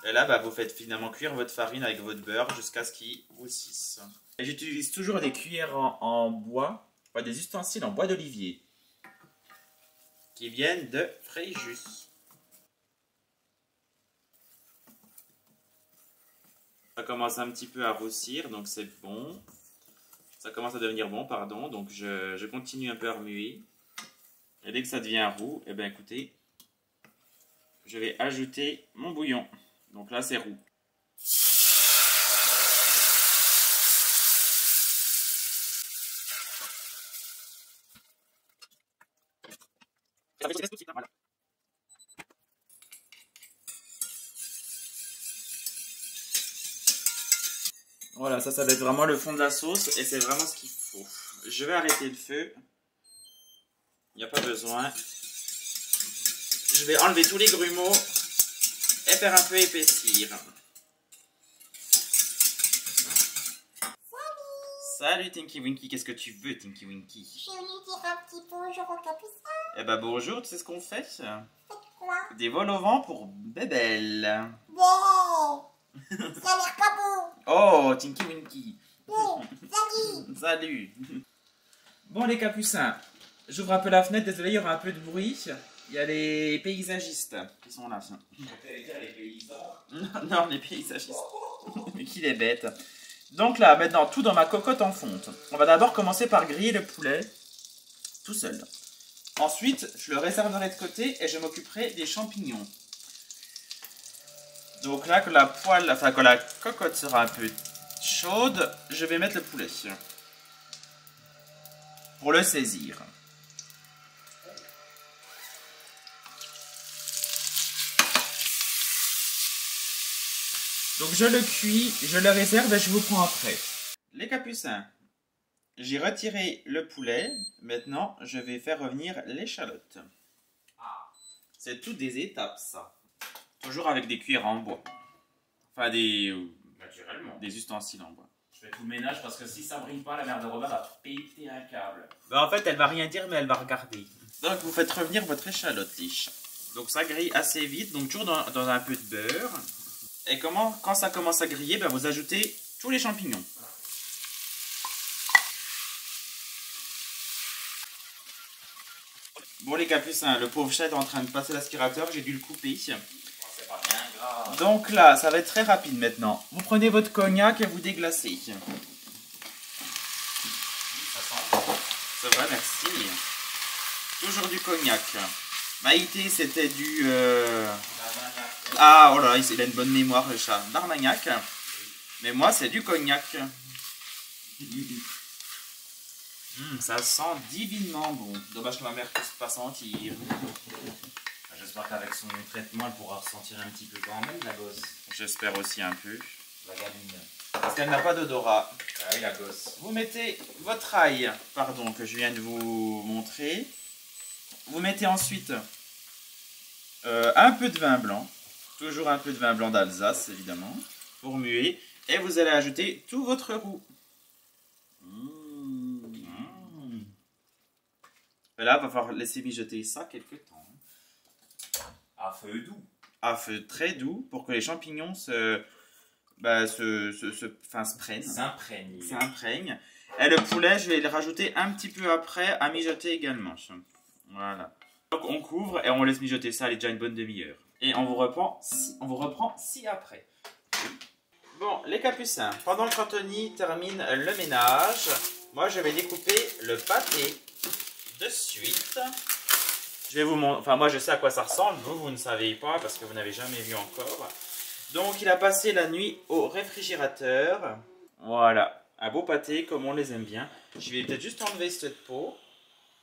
Et là, vous faites finalement cuire votre farine avec votre beurre jusqu'à ce qu'il roussisse. Et j'utilise toujours des cuillères en bois, enfin des ustensiles en bois d'olivier, qui viennent de Fréjus. Ça commence un petit peu à roussir, donc c'est bon. Ça commence à devenir bon, pardon. Donc je continue un peu à remuer. Et dès que ça devient roux, eh bien écoutez, je vais ajouter mon bouillon. Donc là, c'est roux. Voilà, ça va être vraiment le fond de la sauce et c'est vraiment ce qu'il faut. Je vais arrêter le feu. Il n'y a pas besoin. Je vais enlever tous les grumeaux et faire un peu épaissir. Salut Tinky Winky, qu'est-ce que tu veux Tinky Winky? Je suis venue dire un petit bonjour au capucin. Eh ben bonjour, tu sais ce qu'on fait? Faites quoi? Des vols au vent pour Bébel. Yeah. Ça a l'air pas beau. Oh, Tinky Winky. Yeah. Salut. Salut. Bon les capucins, j'ouvre un peu la fenêtre, désolé, il y aura un peu de bruit. Il y a les paysagistes qui sont là. Les paysans. Non, les paysagistes. Mais qui les bête. Donc là, maintenant, tout dans ma cocotte en fonte. On va d'abord commencer par griller le poulet, tout seul. Ensuite, je le réserverai de côté et je m'occuperai des champignons. Donc là, que la poêle, enfin quand la cocotte sera un peu chaude, je vais mettre le poulet pour le saisir. Donc je le cuis, je le réserve et je vous prends après. Les capucins, j'ai retiré le poulet. Maintenant, je vais faire revenir l'échalote. Ah, c'est toutes des étapes, ça. Toujours avec des cuillères en bois. Enfin, Naturellement. des ustensiles en bois. Je fais tout le ménage parce que si ça brille pas, la mère de Robert va péter un câble. Ben, en fait, elle va rien dire, mais elle va regarder. Donc, vous faites revenir votre échalote, liche. Donc, ça grille assez vite. Donc, toujours dans un peu de beurre. Et quand ça commence à griller, ben, vous ajoutez tous les champignons. Bon les capucins, le pauvre chat est en train de passer l'aspirateur, j'ai dû le couper. C'est pas bien grave. Donc là, ça va être très rapide maintenant. Vous prenez votre cognac et vous déglacez. Ça sent. C'est vrai, merci. Toujours du cognac. Maïté, c'était du... Ah, oh là, il a une bonne mémoire le chat. D'Armagnac. Mais moi, c'est du cognac. Ça sent divinement bon. Dommage que ma mère ne puisse pas sentir. J'espère qu'avec son traitement, elle pourra ressentir un petit peu quand même, la gosse. J'espère aussi un peu. La gamine. Parce qu'elle n'a pas d'odorat. Ah oui, la gosse. Vous mettez votre ail, pardon, que je viens de vous montrer. Vous mettez ensuite un peu de vin blanc. Toujours un peu de vin blanc d'Alsace, évidemment. Pour muer. Et vous allez ajouter tout votre roux. Et là, il va falloir laisser mijoter ça quelques temps. À feu doux. À feu très doux pour que les champignons se prennent. S'imprègnent. Et le poulet, je vais le rajouter un petit peu après à mijoter également. Voilà. Donc on couvre et on laisse mijoter ça, elle est déjà une bonne demi-heure. Et on vous reprend ci après. Bon, les capucins, pendant que Anthony termine le ménage, moi je vais découper le pâté de suite. Je vais vous montrer, enfin moi je sais à quoi ça ressemble, vous ne savez pas parce que vous n'avez jamais vu encore. Donc il a passé la nuit au réfrigérateur. Voilà, un beau pâté comme on les aime bien. Je vais peut-être juste enlever cette peau.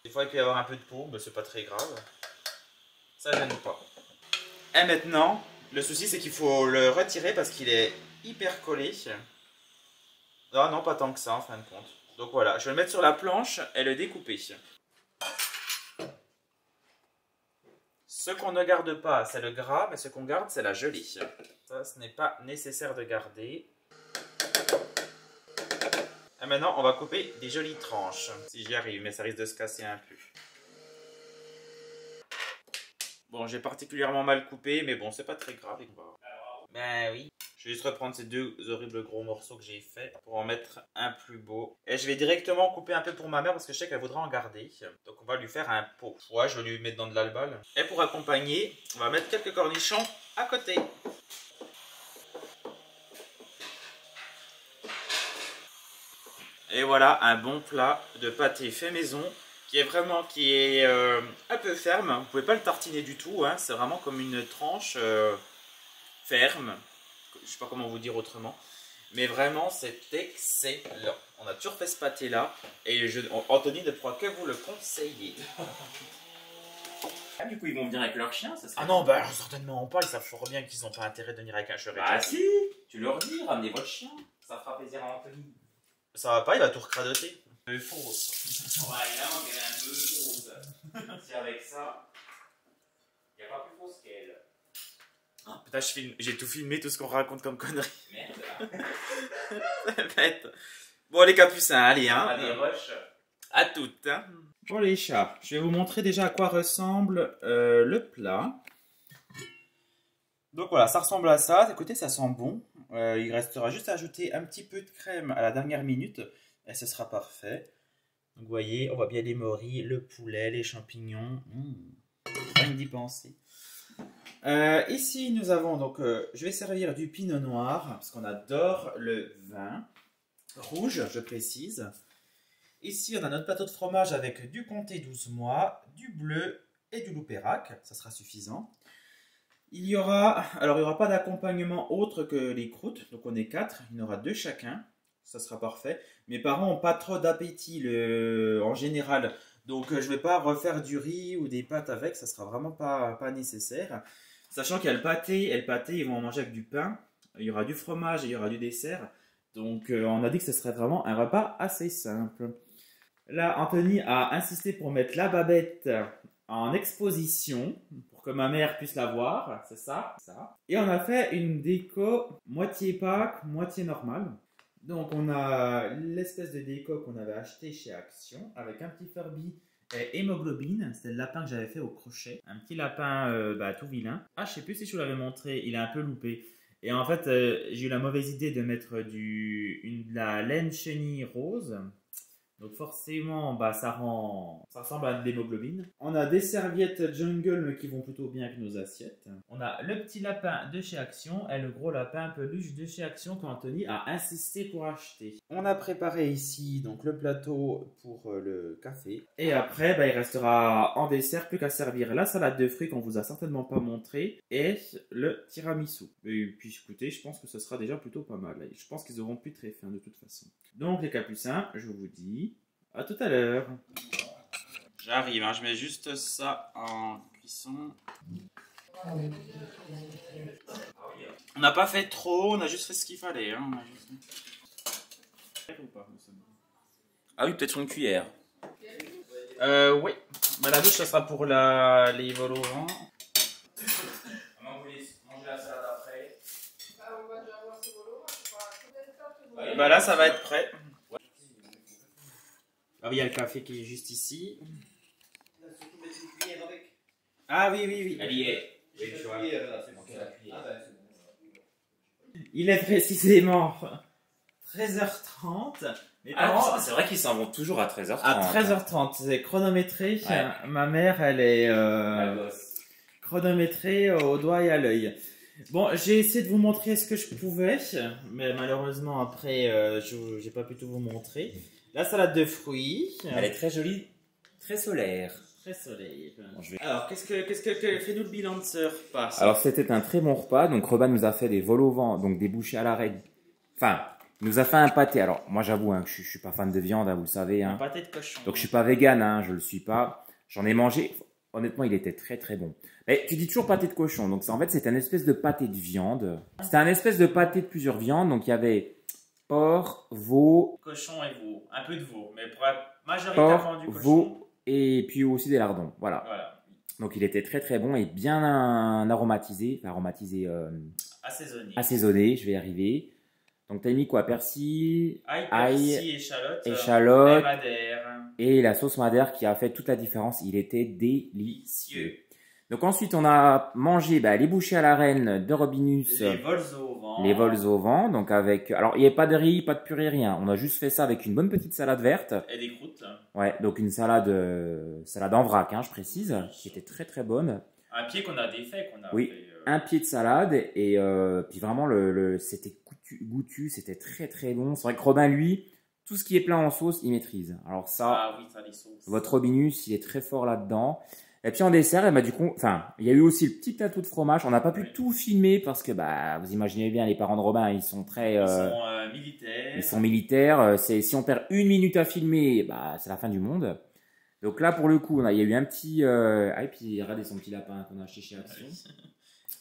Des fois il peut y avoir un peu de peau, mais c'est pas très grave. Ça gêne pas. Et maintenant, le souci c'est qu'il faut le retirer parce qu'il est hyper collé. Non, non, pas tant que ça en fin de compte. Donc voilà, je vais le mettre sur la planche et le découper. Ce qu'on ne garde pas, c'est le gras, mais ce qu'on garde, c'est la gelée. Ça, ce n'est pas nécessaire de garder. Et maintenant, on va couper des jolies tranches. Si j'y arrive, mais ça risque de se casser un peu. Bon, j'ai particulièrement mal coupé, mais bon, c'est pas très grave. Ben oui. Je vais juste reprendre ces deux horribles gros morceaux que j'ai fait pour en mettre un plus beau. Et je vais directement couper un peu pour ma mère parce que je sais qu'elle voudra en garder. Donc on va lui faire un pot. Ouais, je vais lui mettre dans de l'albal. Et pour accompagner, on va mettre quelques cornichons à côté. Et voilà un bon plat de pâté fait maison qui est un peu ferme. Vous pouvez pas le tartiner du tout, hein. C'est vraiment comme une tranche ferme. Je sais pas comment vous dire autrement. Mais vraiment, c'est excellent. On a toujours fait ce pâté-là. Et Anthony ne pourra que vous le conseiller. Ah, du coup, ils vont venir avec leur chien, ça serait... Ah non, bah alors, certainement pas, ils savent fort bien qu'ils n'ont pas intérêt de venir avec un cheval. Bah si, tu leur dis, ramenez votre chien. Ça fera plaisir à Anthony. Ça va pas, il va tout recradoter. Fausse. Ouais, là, on est un peu fausse. Si avec ça, il n'y a pas plus fausse qu'elle. Oh, putain, j'ai tout filmé, tout ce qu'on raconte comme conneries. Merde. C'est bête. Bon, les capucins, allez, hein. Allez, rush. À toutes, hein. Pour les chats, je vais vous montrer déjà à quoi ressemble le plat. Donc voilà, ça ressemble à ça. Écoutez, ça sent bon. Il restera juste à ajouter un petit peu de crème à la dernière minute et ce sera parfait. Donc vous voyez, on voit bien les morilles, le poulet, les champignons. Rien d'y penser. Ici, nous avons donc, je vais servir du pinot noir parce qu'on adore le vin rouge, je précise. Ici, on a notre plateau de fromage avec du comté 12 mois, du bleu et du loupérac. Ça sera suffisant. Il y aura pas d'accompagnement autre que les croûtes. Donc, on est 4. Il y en aura 2 chacun. Ça sera parfait. Mes parents n'ont pas trop d'appétit en général. Donc, je ne vais pas refaire du riz ou des pâtes avec. Ça ne sera vraiment pas nécessaire. Sachant qu'il y a le pâté. Et le pâté, ils vont en manger avec du pain. Il y aura du fromage et il y aura du dessert. Donc, on a dit que ce serait vraiment un repas assez simple. Là, Anthony a insisté pour mettre la babette en exposition pour que ma mère puisse la voir. C'est ça. Et on a fait une déco moitié Pâques, moitié normale. Donc, on a l'espèce de déco qu'on avait acheté chez Action avec un petit Furby et hémoglobine. C'était le lapin que j'avais fait au crochet. Un petit lapin tout vilain. Ah, je sais plus si je vous l'avais montré. Il est un peu loupé. Et en fait, j'ai eu la mauvaise idée de mettre de la laine chenille rose. Donc forcément, ça ressemble à de l'hémoglobine. On a des serviettes jungle mais qui vont plutôt bien avec nos assiettes. On a le petit lapin de chez Action et le gros lapin peluche de chez Action qu'Anthony a insisté pour acheter. On a préparé ici donc le plateau pour le café. Et après, il restera en dessert plus qu'à servir la salade de fruits qu'on vous a certainement pas montré et le tiramisu. Et puis écoutez, je pense que ce sera déjà plutôt pas mal. Je pense qu'ils auront plus très faim de toute façon. Donc les capucins, je vous dis à tout à l'heure. J'arrive, je mets juste ça en cuisson. On n'a pas fait trop, on a juste fait ce qu'il fallait. Ah oui, peut-être une cuillère. Oui. La douche, ça sera pour les vols au vent. Maman, vous voulez manger la salade après? On va déjà avoir ce boulot. Là, ça va être prêt. Il y a le café qui est juste ici. Ah oui. Elle y est. Il est précisément 13h30. C'est vrai qu'ils s'en vont toujours à 13h30. À 13h30, c'est chronométré. Ouais. Ma mère, elle est chronométrée au doigt et à l'œil. Bon, j'ai essayé de vous montrer ce que je pouvais, mais malheureusement après, j'ai pas pu tout vous montrer. La salade de fruits. Elle est très jolie, très solaire. Très solaire. Bon, alors, fais-nous le bilan de ce repas. Alors, c'était un très bon repas. Donc, Robin nous a fait des vols au vent, donc des bouchées à l'arrêt. Enfin, il nous a fait un pâté. Alors, moi, j'avoue que je suis pas fan de viande, vous le savez. Un pâté de cochon. Donc, je suis pas vegan, je le suis pas. J'en ai mangé. Honnêtement, il était très très bon. Mais tu dis toujours pâté de cochon. Donc, en fait, c'est un espèce de pâté de viande. C'était un espèce de pâté de plusieurs viandes. Donc, il y avait porc, veau, cochon et veau, un peu de veau, mais majoritairement du cochon. Veau et puis aussi des lardons, voilà. Donc il était très très bon et bien aromatisé, assaisonné, je vais y arriver. Donc tu as mis quoi? Persil, ail, échalote et la sauce madère qui a fait toute la différence, il était délicieux. Donc ensuite, on a mangé les bouchées à la reine de Robinus. Les vols au vent. Donc avec... Alors, il n'y avait pas de riz, pas de purée, rien. On a juste fait ça avec une bonne petite salade verte. Et des croûtes. Ouais, donc une salade en vrac, je précise, qui était très très bonne. Un pied qu'on a défait, un pied de salade. Et puis vraiment, c'était goûtu, c'était très très bon. C'est vrai que Robin, lui, tout ce qui est plein en sauce, il maîtrise. Alors ça, les sauces. Votre Robinus, il est très fort là-dedans. Et puis en dessert, du coup, il y a eu aussi le petit plateau de fromage. On n'a pas pu tout filmer parce que, vous imaginez bien, les parents de Robin, ils sont très... militaires. Ils sont militaires. Si on perd 1 minute à filmer, c'est la fin du monde. Donc là, pour le coup, il y a eu un petit... Ah, et puis regardez son petit lapin qu'on a acheté chez Action.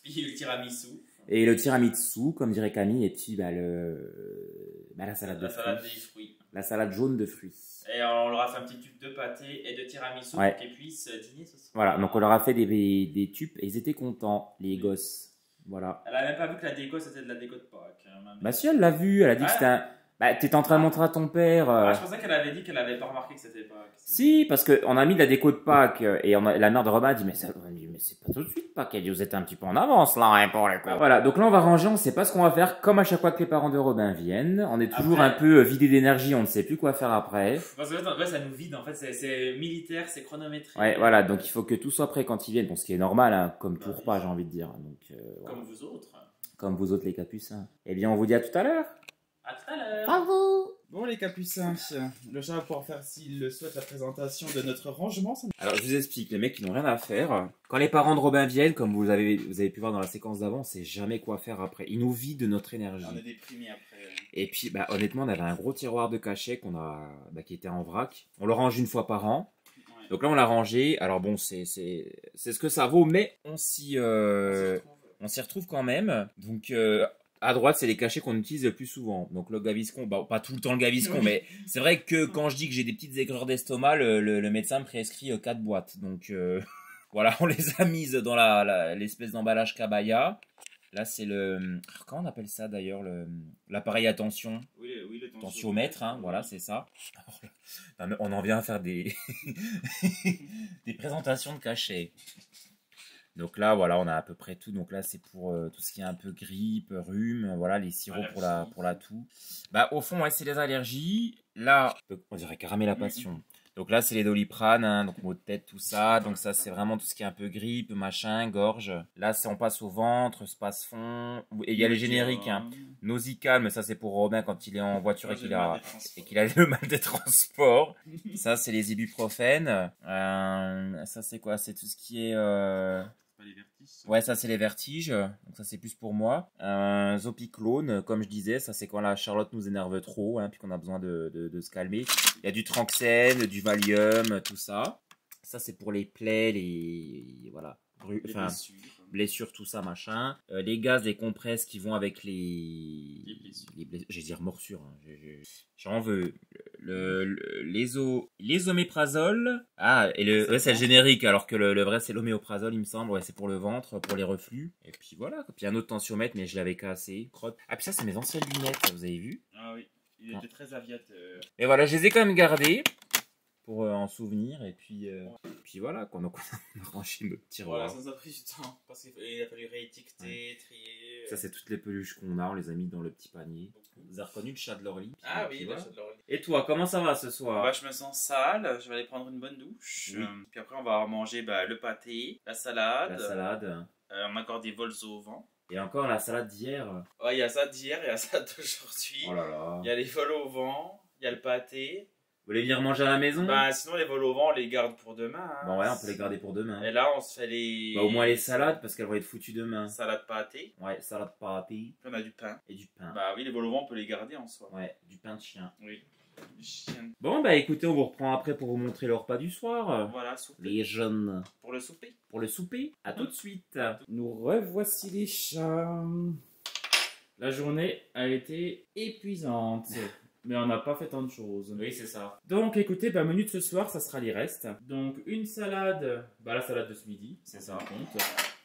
Puis le tiramisu. Et le tiramisu, comme dirait Camille, et puis la salade de La salade fruits. des fruits. La salade jaune de fruits. Et on leur a fait un petit tube de pâté et de tiramisu Ouais. pour qu'ils puissent dîner ce soir. Voilà, donc on leur a fait des tubes et ils étaient contents, les gosses. Voilà. Elle a même pas vu que la déco c'était de la déco de Pâques. Bah si, elle l'a vu, elle a dit que c'était un... Bah, t'étais en train de montrer à ton père... Ah, je pensais qu'elle avait dit qu'elle avait pas remarqué que c'était Pâques. Si, parce qu'on a mis de la déco de Pâques et la mère de Robin a dit mais c'est pas tout de suite Pâques. Elle dit vous êtes un petit peu en avance là hein, pour les coups. Voilà, donc là on va ranger, on sait pas ce qu'on va faire. Comme à chaque fois que les parents de Robin viennent, on est toujours Après. un peu vidé d'énergie, on ne sait plus quoi faire après. Parce que en fait, ça nous vide, en fait, c'est militaire, c'est chronométré. Ouais, voilà, donc il faut que tout soit prêt quand ils viennent, bon, ce qui est normal, hein, comme tout repas j'ai envie de dire. Donc, voilà. Comme vous autres. Comme vous autres les capucins. Eh bien on vous dit à tout à l'heure. À tout à l'heure. À vous. Bon les capucins, le chat va pouvoir faire s'il le souhaite la présentation de notre rangement. Alors je vous explique, les mecs qui n'ont rien à faire. Quand les parents de Robin viennent, comme vous avez pu voir dans la séquence d'avant, on sait jamais quoi faire après. Ils nous vident de notre énergie. On est déprimés après. Et puis bah, honnêtement, on avait un gros tiroir de cachet qui était en vrac. On le range une fois par an. Ouais. Donc là on l'a rangé. Alors bon, c'est ce que ça vaut, mais on s'y retrouve quand même. Donc à droite, c'est les cachets qu'on utilise le plus souvent. Donc le Gaviscon, bah, pas tout le temps le Gaviscon, mais c'est vrai que quand je dis que j'ai des petites aigreurs d'estomac, le médecin me prescrit 4 boîtes. Donc voilà, on les a mises dans l'espèce d'emballage Cabaya. Là, c'est le... Comment on appelle ça d'ailleurs? L'appareil à tension. Oui, le Tensiomètre, hein, voilà, c'est ça. Non, mais on en vient à faire des présentations de cachets. Donc là, voilà, on a à peu près tout. Donc là, c'est pour tout ce qui est un peu grippe, rhume, voilà, les sirops pour la toux. Bah, au fond, ouais, c'est les allergies. Là, on dirait caramer la passion. Donc là, c'est les Doliprane, hein, donc maux de tête, tout ça. Donc ça, c'est vraiment tout ce qui est un peu grippe, machin, gorge. Là, on passe au ventre, space-fond. Et il y a les génériques, hein. Nausicalme, ça c'est pour Robin quand il est en voiture et qu'il a le mal des transports. Ça, c'est les ibuprofènes. Ça, c'est quoi? C'est tout ce qui est... Les vertiges. Ouais, ça c'est les vertiges, donc ça c'est plus pour moi. Zopiclone, comme je disais, ça c'est quand la Charlotte nous énerve trop, hein, puis qu'on a besoin de se calmer. Il y a du Tranxène, du Valium, tout ça. Ça c'est pour les plaies, voilà, blessures, tout ça, machin. Les gaz, les compresses qui vont avec les blessures. Je vais dire morsures, hein. J'en veux. L'ésoméprazole. Ah, et ouais, c'est le générique, alors que le vrai c'est l'homéoprazole, il me semble. Ouais, c'est pour le ventre, pour les reflux. Et puis voilà. Puis un autre tensiomètre, mais je l'avais cassé. Crotte. Ah, puis ça, c'est mes anciennes lunettes, vous avez vu? Ah oui, il était très aviateur. Et voilà, je les ai quand même gardées pour en souvenir. Et puis voilà, quoi. Donc on a rangé notre tiroir. Voilà, ça nous a pris du temps. Parce qu'il a fallu réétiqueter, trier. Ça, c'est toutes les peluches qu'on a. On les a mis dans le petit panier. Vous avez reconnu le chat de l'Orly? Ah oui, voilà. le chat de l'Orly. Et toi, comment ça va ce soir? Bah, je me sens sale, je vais aller prendre une bonne douche. Oui. Puis après, on va manger le pâté, la salade. La salade. On a encore des vols au vent. Et encore la salade d'hier. Ouais, il y a ça d'hier, il y a ça d'aujourd'hui. Oh là là. Il y a les vols au vent, il y a le pâté. Vous voulez venir manger à la maison? Bah, sinon, les vols au vent, on les garde pour demain. Hein. Bon, ouais, on peut les garder pour demain. Et là, on se fait les. Bah, au moins les salades, parce qu'elles vont être foutues demain. Salade pâté. Ouais, salade pâté. Puis on a du pain. Et du pain. Bah oui, les vols au vent, on peut les garder en soi. Ouais, du pain de chien. Oui. Du chien. Bon, bah écoutez, on vous reprend après pour vous montrer le repas du soir. Voilà, souper. Les jeunes. Pour le souper. Pour le souper. À tout de suite. Nous revoici les chats. La journée a été épuisante. Mais on n'a pas fait tant de choses. Oui, c'est ça. Donc écoutez, menu de ce soir, ça sera les restes. Donc une salade, la salade de ce midi, C'est ça. compte.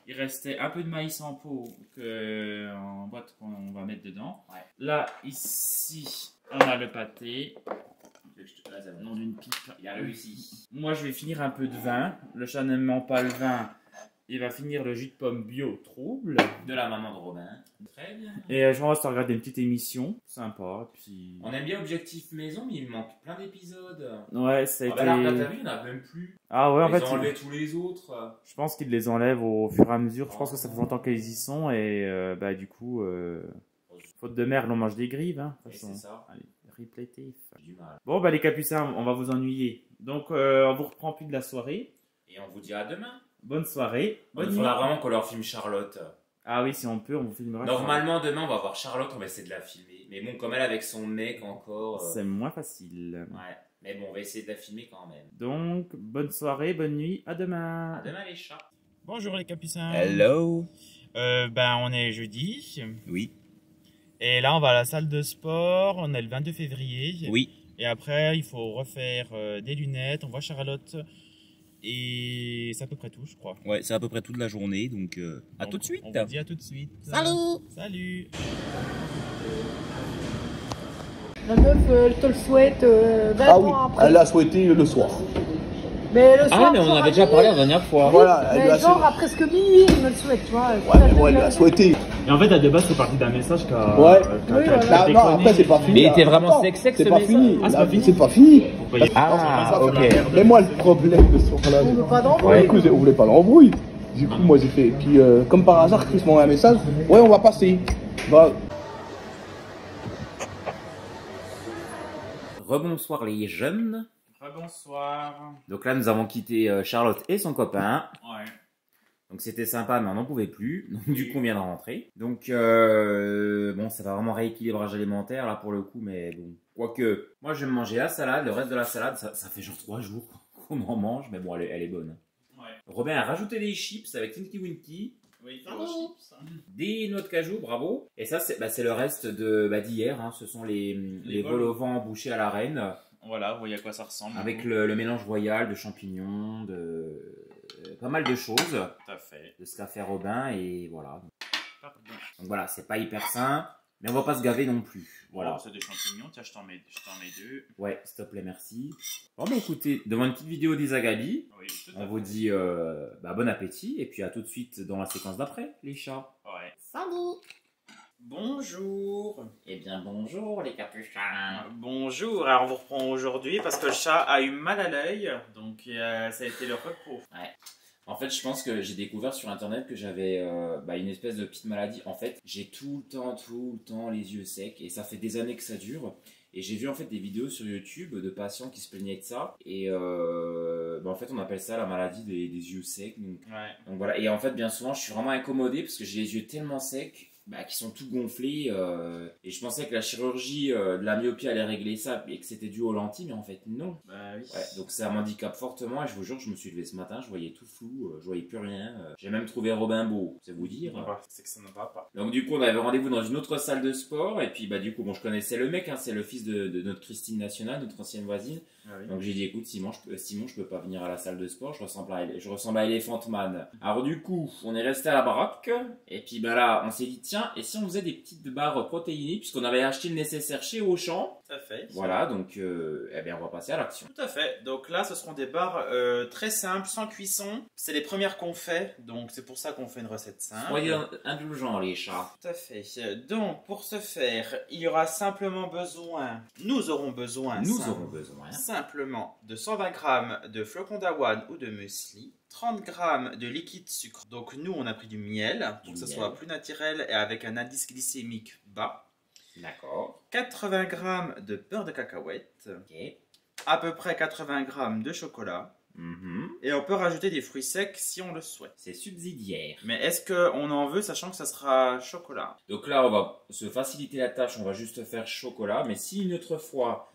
Il restait un peu de maïs en pot en boîte qu'on va mettre dedans. Ouais. Là, ici, on a le pâté. Nom d'une pipe. Il a réussi. Moi, je vais finir un peu de vin. Le chat n'aimant pas le vin, il va finir le jus de pomme bio trouble. De la maman de Robin. Très bien. Et je vais regarder une petite émission sympa. Puis... On aime bien Objectif Maison, mais il manque plein d'épisodes. Ouais, ça a Ah été... bah là, t'as vu, il n'y en a même plus. Ah ouais, en Ils fait, ont enlevé tous les autres. je pense qu'ils les enlèvent au fur et à mesure. Je pense que ça fait longtemps qu'ils y sont et du coup, faute de merde, on mange des grives. Hein, de Et toute façon. c'est ça. Allez, réplétif. Du mal. Bon, les capucins, on va vous ennuyer. Donc, on vous reprend plus de la soirée. Et on vous dit à demain. Bonne soirée. Il Bonne nuit. faudra vraiment qu'on leur filme Charlotte. Ah oui, si on peut, on vous filmera. Normalement, demain, on va voir Charlotte, on va essayer de la filmer. Mais bon, comme elle avec son mec encore. C'est moins facile. Ouais. Mais bon, on va essayer de la filmer quand même. Donc, bonne soirée, bonne nuit, à demain. À demain les chats. Bonjour les capucins. Hello. On est jeudi. Oui. Et là, on va à la salle de sport. On est le 22 février. Oui. Et après, il faut refaire des lunettes. On voit Charlotte. Et c'est à peu près tout, je crois. Ouais, c'est à peu près toute la journée, donc à Donc, tout de suite. On vous dit à tout de suite. Salut. Salut. La meuf, elle te le souhaite 20 Ah oui, ans après. elle l'a souhaité le soir. Mais le soir, mais on en genre avait à déjà minuit. parlé la dernière fois. Voilà, elle lui Mais a genre à presque minuit, il me le souhaite, tu vois. Ouais, mais bon, elle l'a souhaité. Et en fait, à de base, c'est parti d'un message qu'a. Ouais. voilà. Non, après, c'est pas fini. Mais il était vraiment Attends, sec, c'est ce pas message. fini. Ah, c'est pas fini. C'est pas fini. Ah, ok. Mais moi, le problème de ce soir-là, On veut pas d'embrouille. du coup, on voulait pas d'embrouille. Du coup, moi, j'ai fait. Puis, comme par hasard, Chris m'a envoyé un message. Ouais, on va passer. Bah, Rebonsoir les jeunes. Bonsoir. Donc là, nous avons quitté Charlotte et son copain. Ouais. Donc c'était sympa, mais on n'en pouvait plus. Donc du coup, on vient de rentrer. Donc bon, ça va vraiment rééquilibrage alimentaire là pour le coup, mais bon. Quoique, moi je vais me manger la salade. Le reste de la salade, ça fait genre 3 jours qu'on en mange, mais bon, elle est bonne. Ouais. Robin a rajouté des chips avec Tinky Winky. Oui, Des noix de cajou, bravo. Et ça, c'est le reste d'hier. Hein. Ce sont les vols au vent bouchés à la reine. Voilà, vous voyez à quoi ça ressemble. Avec le mélange royal de champignons, pas mal de choses. Tout à fait. De ce qu'a fait Robin, et voilà. Pardon. Donc voilà, c'est pas hyper sain, mais on va pas se gaver non plus. Voilà. Oh, c'est des champignons. Tiens, je t'en mets 2. Ouais, s'il te plaît, merci. Bon, bah écoutez, devant une petite vidéo d'Isagabi, Oui, tout à on fait. vous dit bon appétit, et puis à tout de suite dans la séquence d'après, les chats. Ouais. Salut. Bonjour. Eh bien, bonjour les capuchins. Bonjour. Alors, on vous reprend aujourd'hui parce que le chat a eu mal à l'œil. Donc, ça a été le repos. En fait, je pense que j'ai découvert sur internet que j'avais une espèce de petite maladie. En fait, j'ai tout le temps les yeux secs, et ça fait des années que ça dure. Et j'ai vu en fait des vidéos sur YouTube de patients qui se plaignaient de ça. Et en fait, on appelle ça la maladie des yeux secs. Donc voilà. Et en fait, bien souvent, je suis vraiment incommodé parce que j'ai les yeux tellement secs qui sont tout gonflés. Et je pensais que la chirurgie de la myopie allait régler ça et que c'était dû aux lentilles, mais en fait, non. Bah oui. Ouais, donc ça m'handicape fortement, et je vous jure, je me suis levé ce matin, je voyais tout flou, je voyais plus rien. J'ai même trouvé Robin beau, c'est vous dire. C'est que ça ne va pas. Donc du coup, on avait rendez-vous dans une autre salle de sport, et puis du coup, bon, je connaissais le mec, hein, c'est le fils de notre Christine Nationale, notre ancienne voisine. Ah oui. Donc j'ai dit, écoute, Simon, je peux pas venir à la salle de sport, je ressemble à Elephant Man. Alors du coup, on est resté à la baraque, et puis là, on s'est dit, tiens, et si on faisait des petites barres protéinées, puisqu'on avait acheté le nécessaire chez Auchan. Tout à fait. Voilà, donc on va passer à l'action. Tout à fait. Donc là, ce seront des barres très simples, sans cuisson. C'est les premières qu'on fait, donc c'est pour ça qu'on fait une recette simple. Soyez indulgents, les chats. Tout à fait. Donc, pour ce faire, il y aura simplement besoin, nous aurons besoin simplement de 120 g de flocons d'avoine ou de muesli, 30 g de liquide sucre. Donc nous, on a pris du miel pour que ce soit plus naturel et avec un indice glycémique bas. D'accord. 80 g de beurre de cacahuète. Ok. À peu près 80 g de chocolat. Et on peut rajouter des fruits secs si on le souhaite. C'est subsidiaire. Mais est-ce qu'on en veut, sachant que ça sera chocolat? Donc là, on va se faciliter la tâche, on va juste faire chocolat. Mais si une autre fois,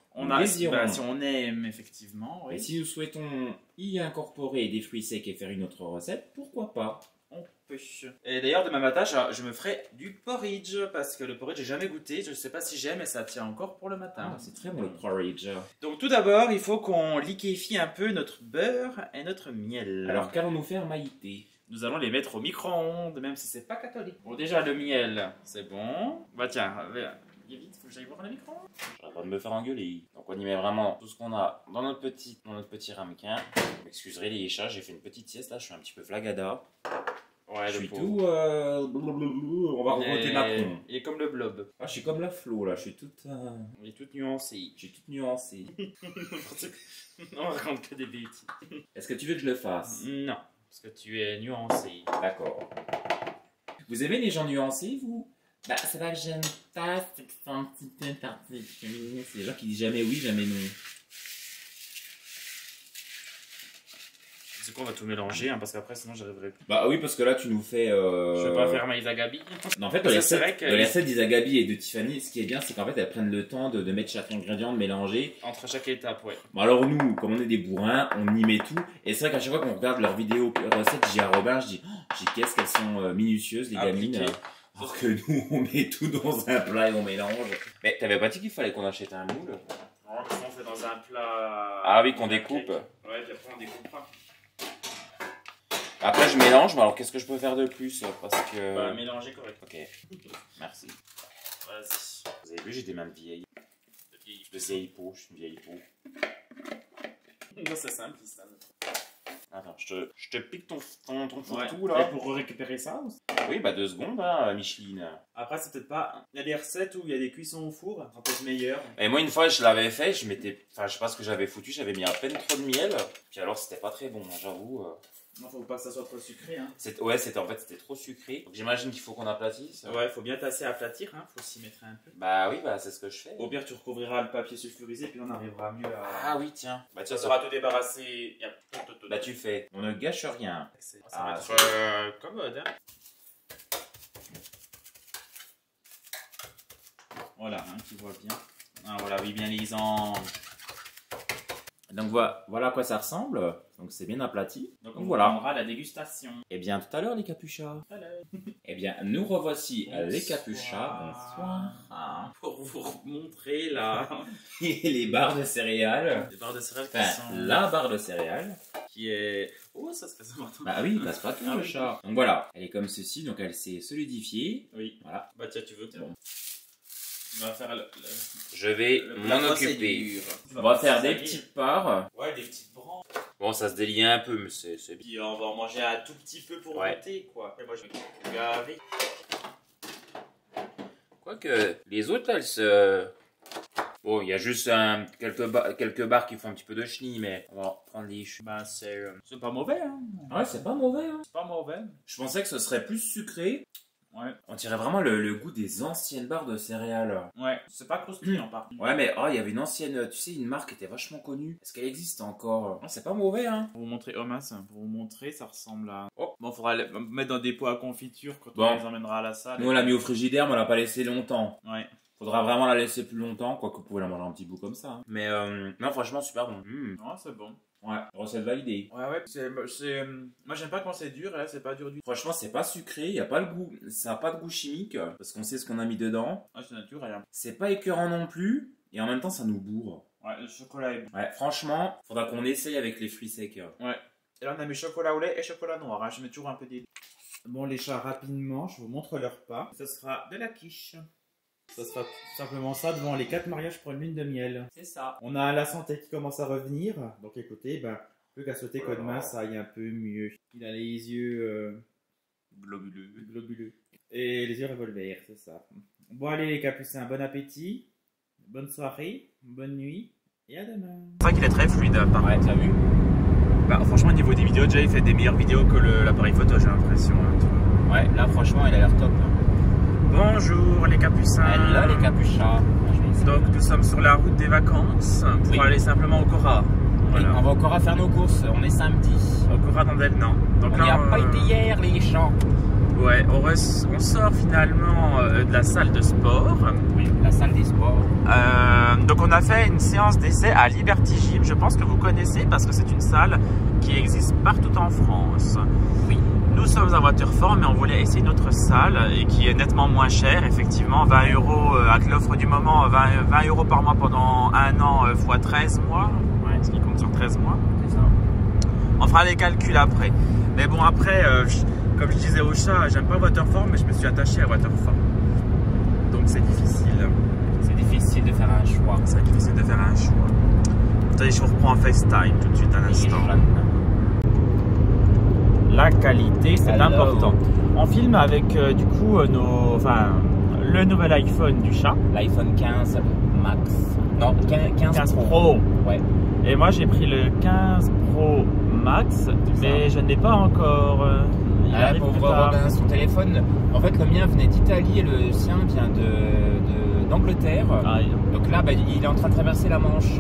si on aime, effectivement, oui. Et si nous souhaitons y incorporer des fruits secs et faire une autre recette, pourquoi pas? On peut. Et d'ailleurs, demain matin, je me ferai du porridge, parce que le porridge, j'ai jamais goûté. Je ne sais pas si j'aime, mais ça tient encore pour le matin. Ah, c'est très bon le porridge. Donc tout d'abord, il faut qu'on liquéfie un peu notre beurre et notre miel. Alors qu'allons-nous faire, Maïté? Nous allons les mettre au micro-ondes, même si c'est pas catholique. Bon, déjà, le miel, c'est bon. Bah tiens, vite, faut que j'aille voir le micro-ondes. J'arrête pas de me faire engueuler. Donc on y met vraiment tout ce qu'on a dans notre petit ramequin. Vous m'excuserez les chats, j'ai fait une petite sieste là, je suis un petit peu flagada. Ouais, je suis tout... On va revoter Macron. Il est comme le blob. Ah, je suis comme la Flo là, je suis toute... Il est toute nuancée. Je suis toute nuancée. Non, on raconte que des bêtises. Est-ce que tu veux que je le fasse? Non, parce que tu es nuancé. D'accord. Vous aimez les gens nuancés, vous? Bah, c'est pas que j'aime pas, c'est que c'est un petit peu particulier. C'est les gens qui disent jamais oui, jamais non. C'est quoi, on va tout mélanger, hein, parce qu'après, sinon, j'arriverai plus. Bah oui, parce que là, tu nous fais... Je vais pas faire ma Isagabi. Non, en fait, dans les sets d'Isagabi et de Tiffany, ce qui est bien, c'est qu'en fait, elles prennent le temps de mettre chaque ingrédient, de mélanger. Entre chaque étape, ouais. Bon, alors nous, comme on est des bourrins, on y met tout. Et c'est vrai qu'à chaque fois qu'on regarde leurs vidéos recettes, je dis à Robin, je dis qu'est-ce qu'elles sont minutieuses, les gamines. Alors que nous, on met tout dans un plat et on mélange. Mais t'avais pas dit qu'il fallait qu'on achète un moule? Non, on fait dans un plat... Ah oui, qu'on découpe. Ouais, puis après, on découpera. Après, je mélange, mais alors qu'est-ce que je peux faire de plus? Parce que... Bah, mélanger correct. Ok, merci. Vas-y. Vous avez vu, j'ai des mains de vieille. De vieille peau, je suis une vieille peau. Non, c'est simple, ça. Attends, je te pique ton fourre-tout, ouais. là. Et pour récupérer ça aussi. Oui, bah 2 secondes, hein, Micheline. Après, c'est peut-être pas... Il y a des recettes où il y a des cuissons au four, ça peut être meilleur. Et moi, une fois, je l'avais fait, je m'étais... Enfin, je sais pas ce que j'avais foutu, j'avais mis à peine trop de miel. Puis alors, c'était pas très bon, j'avoue. Non, faut pas que ça soit trop sucré, hein. Ouais, c'était trop sucré. Donc j'imagine qu'il faut qu'on aplatisse. Ouais, faut bien tasser à aplatir, hein. Faut s'y mettre un peu. Bah oui, bah c'est ce que je fais. Au pire, tu recouvriras le papier sulfurisé, puis on arrivera mieux à... Ah oui, tiens. Bah ça sera tout débarrassé. Bah tu fais. On ne gâche rien. Ça va être commode, hein. Voilà, hein, tu vois bien. Ah, voilà, oui, bien lisant. Donc voilà à quoi ça ressemble. Donc c'est bien aplati. Donc on voilà. Prendra la dégustation. Et bien tout à l'heure les capuchas. Et bien nous revoici les capuchas. Bonsoir. Pour vous montrer là. Les barres de céréales. Les barres de céréales qui sont... La barre de céréales. Qui est... Oh, ça se passe important. Bah oui, il passe pas tout le chat. Donc voilà, elle est comme ceci, donc elle s'est solidifiée. Oui. Voilà. Bah tiens, tu veux que... Bon. On va faire Je vais m'en occuper. On va faire des petites parts. Ouais, des petites branches. Bon, ça se délie un peu, mais c'est bien. Puis on va en manger un tout petit peu pour goûter, quoi. Et moi, je vais gaver. Quoique, les autres, elles se... Bon, il y a juste quelques barres qui font un petit peu de chenille, mais on va prendre les choux. Bah, c'est pas mauvais, hein. Ouais, c'est pas mauvais, hein. C'est pas mauvais. Je pensais que ce serait plus sucré. Ouais. On dirait vraiment le goût des anciennes barres de céréales. Ouais, c'est pas croustillant par contre. Ouais, mais il y avait une ancienne, tu sais, une marque qui était vachement connue. Est-ce qu'elle existe encore? Non, c'est pas mauvais, hein. Pour vous montrer, pour vous montrer, ça ressemble à... Oh, bon, faudra les mettre dans des pots à confiture quand on les emmènera à la salle. Nous, on l'a mis au frigidaire, mais on l'a pas laissé longtemps. Ouais. Faudra vraiment la laisser plus longtemps, quoique vous pouvez la manger un petit bout comme ça. Hein. Mais non, franchement, super bon. Ouais, c'est bon. Ouais, recette validée. Ouais, moi j'aime pas quand c'est dur, et là c'est pas dur du tout. Franchement, c'est pas sucré, y a pas le goût, ça a pas de goût chimique, parce qu'on sait ce qu'on a mis dedans. Ouais, c'est naturel. C'est pas écœurant non plus, et en même temps, ça nous bourre. Ouais, le chocolat est bon. Ouais, franchement, faudra qu'on essaye avec les fruits secs. Ouais. Et là, on a mis chocolat au lait et chocolat noir, hein. Je mets toujours un peu des... Bon, les chats, rapidement, je vous montre leur repas. Ce sera de la quiche. Ça sera tout simplement ça devant les 4 mariages pour une lune de miel. C'est ça. On a la santé qui commence à revenir. Donc écoutez, plus qu'à sauter que demain ça aille un peu mieux. Il a les yeux globuleux. Et les yeux revolver, c'est ça. Bon allez les capucins, bon appétit, bonne soirée, bonne nuit et à demain. C'est vrai qu'il est très fluide, ouais, t'as vu? Franchement au niveau des vidéos, déjà il fait des meilleures vidéos que l'appareil photo, j'ai l'impression. Hein, ouais, là franchement il a l'air top. Bonjour les capucins. Hello les capuchins. Donc nous sommes sur la route des vacances pour aller simplement au Cora. Voilà. Oui, on va au Cora faire nos courses, on est samedi. Au Cora dans Delnan. Donc on n'y a pas été hier les champs. Ouais, on sort finalement de la salle de sport. Oui, la salle des sports. Donc on a fait une séance d'essai à Liberty Gym. Je pense que vous connaissez parce que c'est une salle qui existe partout en France. Oui. Nous sommes à Voiture Fort, mais on voulait essayer une autre salle et qui est nettement moins chère. Effectivement, 20 € avec l'offre du moment, 20 € par mois pendant 1 an x 13 mois. Ouais, ce qui compte sur 13 mois. C'est ça. On fera les calculs après. Mais bon, après, comme je disais au chat, j'aime pas Voiture Fort, mais je me suis attaché à Voiture Fort. Donc c'est difficile. C'est difficile de faire un choix. C'est difficile de faire un choix. Attendez, je vous reprends en FaceTime tout de suite un instant. La qualité, c'est important. On filme avec du coup le nouvel iPhone du chat. L'iPhone 15 Max. Non, 15 Pro. Ouais. Et moi j'ai pris le 15 Pro Max, mais je n'ai pas encore... pour voir son téléphone. En fait, le mien venait d'Italie et le sien vient d'Angleterre. Ah, donc là, il est en train de traverser la Manche.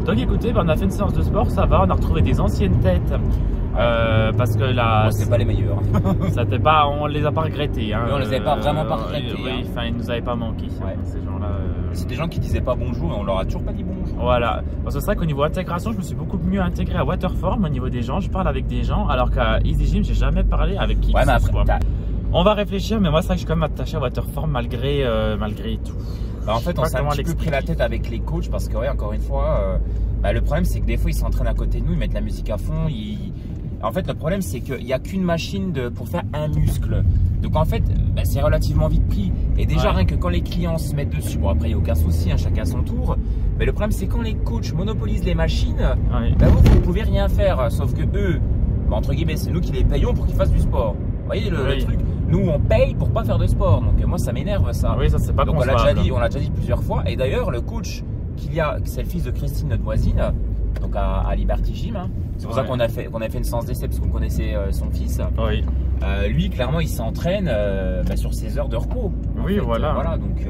Donc écoutez, on a fait une séance de sport, ça va, on a retrouvé des anciennes têtes. Parce que là, Bon, c'est pas les meilleurs. on les a pas regrettés. Hein. Oui, on les avait pas vraiment pas regrettés. Oui, enfin, ils nous avaient pas manqué. Ouais. Ces gens-là. C'est des gens qui disaient pas bonjour et on leur a toujours pas dit bonjour. Voilà. Parce que c'est vrai qu'au niveau intégration, je me suis beaucoup mieux intégré à Waterform au niveau des gens. Je parle avec des gens, alors qu'à Easy Gym, j'ai jamais parlé avec qui. Ouais, mais après, on va réfléchir, mais moi, c'est vrai que je suis quand même attaché à Waterform malgré tout. bah, en fait, on s'est un petit peu pris la tête avec les coachs parce que, ouais, encore une fois, le problème, c'est que des fois, ils s'entraînent à côté de nous, ils mettent la musique à fond. En fait, le problème, c'est qu'il n'y a qu'une machine pour faire un muscle. Donc, en fait, c'est relativement vite pris. Et déjà, rien que quand les clients se mettent dessus, bon, après, il n'y a aucun souci, hein, chacun son tour. Mais le problème, c'est quand les coachs monopolisent les machines, vous ne pouvez rien faire. Sauf que eux, entre guillemets, c'est nous qui les payons pour qu'ils fassent du sport. Vous voyez le truc? Nous, on paye pour pas faire de sport. Donc, moi, ça m'énerve, ça. Oui, ça, c'est pas donc, on l'a déjà dit plusieurs fois. Et d'ailleurs, le coach c'est le fils de Christine, notre voisine, donc à Liberty Gym. Hein. C'est pour ça qu'on a fait une séance d'essai parce qu'on connaissait son fils. Oui. Lui, clairement, il s'entraîne sur ses heures de repos. Oui, voilà. Donc,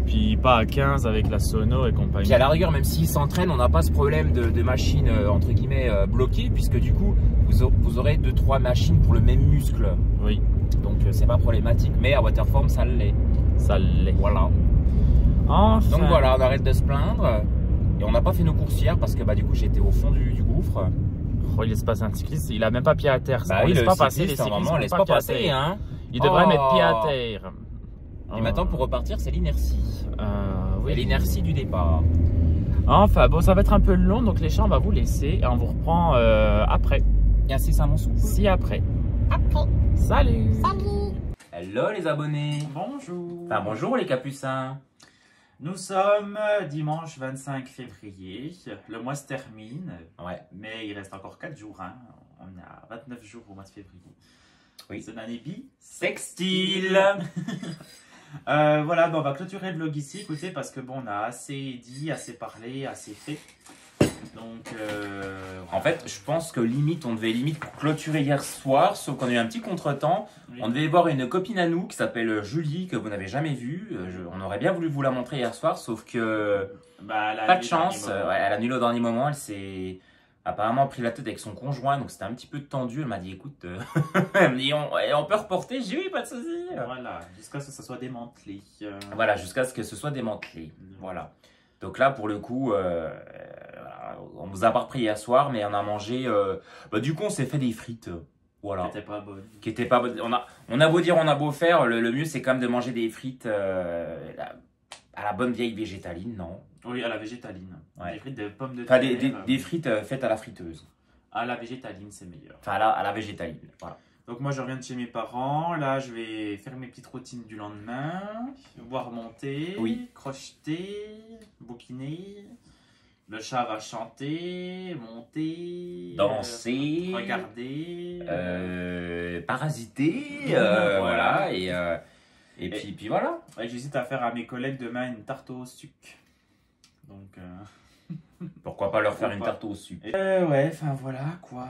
puis pas à 15 avec la sono et compagnie. Puis à la rigueur, même s'il s'entraîne, on n'a pas ce problème de machine entre guillemets bloquée, puisque du coup, vous aurez 2-3 machines pour le même muscle. Oui. Donc c'est pas problématique. Mais à Waterform, ça l'est. Ça l'est. Voilà. Enfin. Donc voilà, on arrête de se plaindre. Et on n'a pas fait nos courses hier parce que du coup j'étais au fond du gouffre. Oh, il laisse passer un cycliste, il a même pas pied à terre. Bah on oui, laisse le pas passer les cycliste, cyclistes. on laisse pas passer, hein. Il devrait mettre pied à terre. Et maintenant pour repartir, c'est l'inertie. Oui. L'inertie du départ. Enfin bon, ça va être un peu long, donc les chats on va vous laisser et on vous reprend après. Et ainsi ça mon souffle. Si après. Après. Salut. Salut. Hello les abonnés. Bonjour. Enfin bonjour les capucins. Nous sommes dimanche 25 février, le mois se termine, mais il reste encore 4 jours, hein. On est à 29 jours au mois de février. Oui. C'est une année bisextile. Voilà, on va clôturer le vlog ici, écoutez, parce que bon, on a assez dit, assez parlé, assez fait. Donc, en fait, je pense que limite, on devait clôturer hier soir, sauf qu'on a eu un petit contretemps. Oui. On devait voir une copine à nous qui s'appelle Julie, que vous n'avez jamais vue. On aurait bien voulu vous la montrer hier soir, sauf que pas de chance. Elle a annulé au dernier moment. Elle s'est apparemment pris la tête avec son conjoint, donc c'était un petit peu tendu. Elle m'a dit, écoute, elle me dit, on peut reporter. J'ai dit, oui, pas de souci. Voilà, jusqu'à ce que ça soit démantelé. Voilà, jusqu'à ce que ce soit démantelé. Voilà. Donc là, pour le coup, on vous a pas repris hier soir, mais on a mangé. Du coup, on s'est fait des frites. Voilà. Qui étaient pas bonnes. On a beau dire, on a beau faire, le mieux c'est quand même de manger des frites à la bonne vieille végétaline, non? Oui, à la végétaline. Ouais. Des frites de pommes de terre. Des frites faites à la friteuse. À la végétaline, c'est meilleur. Enfin, à la végétaline. Voilà. Donc moi je reviens de chez mes parents, là je vais faire mes petites routines du lendemain, voir monter, crocheter, bouquiner, le chat va chanter, monter, danser, regarder, parasiter, voilà, et puis voilà. Ouais, j'hésite à faire à mes collègues demain une tarte au sucre, donc... Pourquoi pas leur faire une tarte au sucre? Ouais, enfin voilà quoi...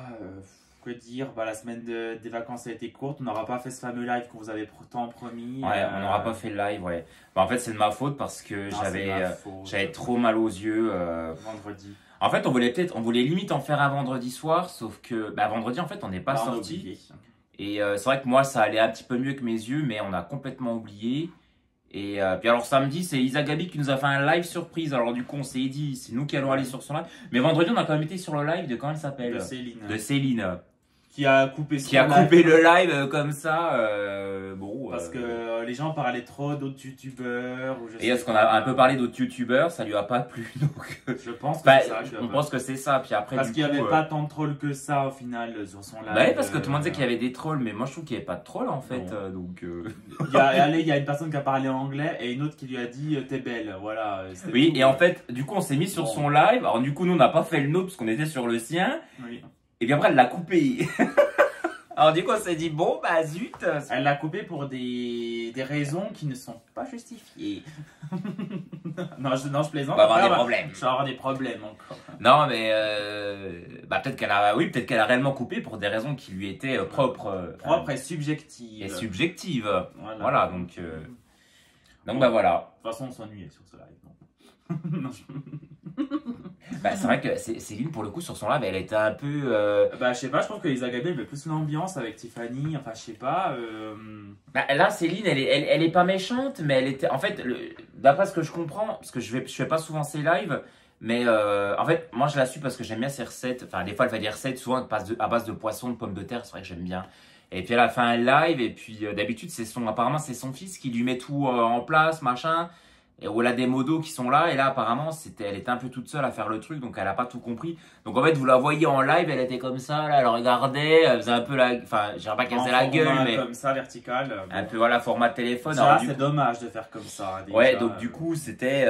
Que dire, la semaine des vacances a été courte, on n'aura pas fait ce fameux live qu'on vous avait pourtant promis. Ouais, on n'aura pas fait le live, ouais. En fait, c'est de ma faute parce que j'avais trop mal aux yeux. Vendredi. En fait, on voulait limite en faire un vendredi soir, sauf que vendredi, en fait, on n'est pas sorti. Et c'est vrai que moi, ça allait un petit peu mieux que mes yeux, mais on a complètement oublié. Et puis alors samedi, c'est Isa Gabi qui nous a fait un live surprise. Alors du coup, on s'est dit, c'est nous qui allons aller sur son live. Mais vendredi, on a quand même été sur le live de, comment elle s'appelle? De Céline. Qui a coupé le live comme ça. Parce que les gens parlaient trop d'autres youtubeurs. Et est-ce qu'on a un peu parlé d'autres youtubeurs? Ça lui a pas plu. Donc, je pense que c'est ça. On pense que c'est ça. Puis après, parce qu'il n'y avait pas tant de trolls que ça au final sur son live. Ouais, parce que tout le monde disait qu'il y avait des trolls, mais moi je trouve qu'il n'y avait pas de trolls en fait. Donc, il y a une personne qui a parlé anglais et une autre qui lui a dit t'es belle. Voilà. Oui, et en fait, du coup, on s'est mis sur son live. Alors, du coup, nous, on n'a pas fait le nôtre parce qu'on était sur le sien. Oui. Et puis après, elle l'a coupé. Alors du coup, on s'est dit, bon, zut. Elle l'a coupé pour des raisons qui ne sont pas justifiées. non, je plaisante. On va avoir des problèmes. Je vais avoir des problèmes encore. Non, mais peut-être qu'elle a réellement coupé pour des raisons qui lui étaient propres. Propres et subjectives. Et subjectives. Voilà, donc voilà. De toute façon, on s'ennuyait sur ce live. Bah, c'est vrai que Céline, pour le coup, sur son live, elle était un peu. Bah, je sais pas, je pense que Lisa Gabriel avait plus l'ambiance avec Tiffany, enfin, je sais pas. Bah, là, Céline, elle est pas méchante, mais elle était. En fait, d'après ce que je comprends, parce que je fais pas souvent ses lives, mais en fait, moi, je la suis parce que j'aime bien ses recettes. Enfin, des fois, elle fait des recettes souvent à base de poisson, de pommes de terre, c'est vrai que j'aime bien. Et puis, elle a fait un live, et puis d'habitude, apparemment, c'est son fils qui lui met tout en place, machin. Et où elle a des modos qui sont là, et là apparemment elle était un peu toute seule à faire le truc, donc elle a pas tout compris. Donc en fait vous la voyez en live, elle était comme ça, là, elle regardait, elle faisait un peu la, enfin je dirais pas qu'elle faisait la gueule, mais comme ça vertical. un peu voilà format de téléphone. Ça c'est dommage de faire comme ça. Déjà. Ouais, donc du coup c'était,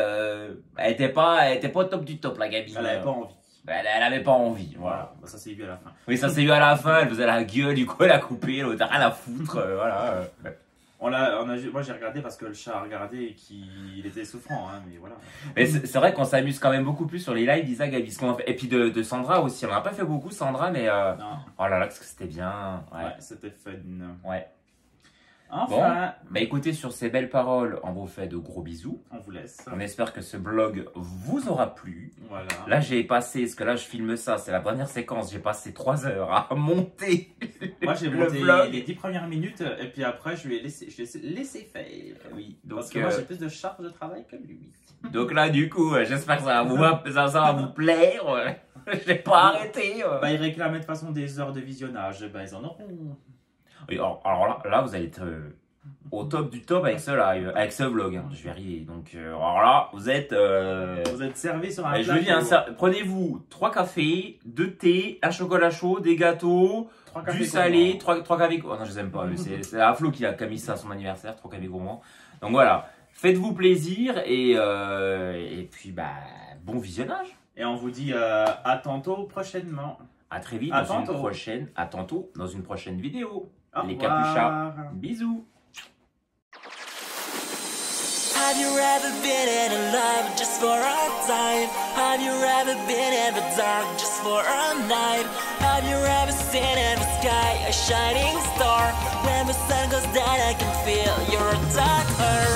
elle était pas au top du top la Gabi. Elle avait pas envie. Elle avait pas envie, voilà. Bah, ça s'est vu à la fin. Oui, ça s'est vu à la fin, elle faisait la gueule, du coup elle a coupé, elle a rien à foutre, voilà. Moi j'ai regardé parce que le chat a regardé et qu'il était souffrant, hein, mais voilà. Mais c'est vrai qu'on s'amuse quand même beaucoup plus sur les lives d'Isa Gabi. Et puis de Sandra aussi. On n'a pas fait beaucoup Sandra, mais oh là là, parce que c'était bien. Ouais, c'était fun. Ouais. Enfin. Bon, bah écoutez, sur ces belles paroles, on vous fait de gros bisous. On vous laisse. On espère que ce vlog vous aura plu. Voilà. Là, j'ai passé, parce que là, je filme ça, c'est la dernière séquence. J'ai passé 3 heures à monter. Moi, j'ai monté les 10 premières minutes, et puis après, je l'ai laissé faire. Oui, donc, parce que moi, j'ai plus de charge de travail que lui. Donc là, du coup, j'espère que ça va vous plaire. Je n'ai pas arrêté. Bah, ils réclamaient de toute façon des heures de visionnage. Bah, ils en auront. Oui, alors là, vous allez être au top du top avec ce live, avec ce vlog. Hein. Je vais arriver. Donc, alors là, vous êtes servis sur un je veux dire, prenez-vous 3 cafés, 2 thés, un chocolat chaud, des gâteaux, du salé, 3 cafés. Oh non, je les aime pas. C'est Aflo qui a mis ça à son anniversaire, 3 cafés gourmands. Donc voilà, faites-vous plaisir et puis bah bon visionnage. Et on vous dit à tantôt prochainement. À très vite à tantôt dans une prochaine vidéo. Les capuchas, bisous. Have you ever been in love just for a time? Have you ever been in the dark just for a night? Have you ever seen in the sky a shining star? When the sun goes down I can feel your dark heart.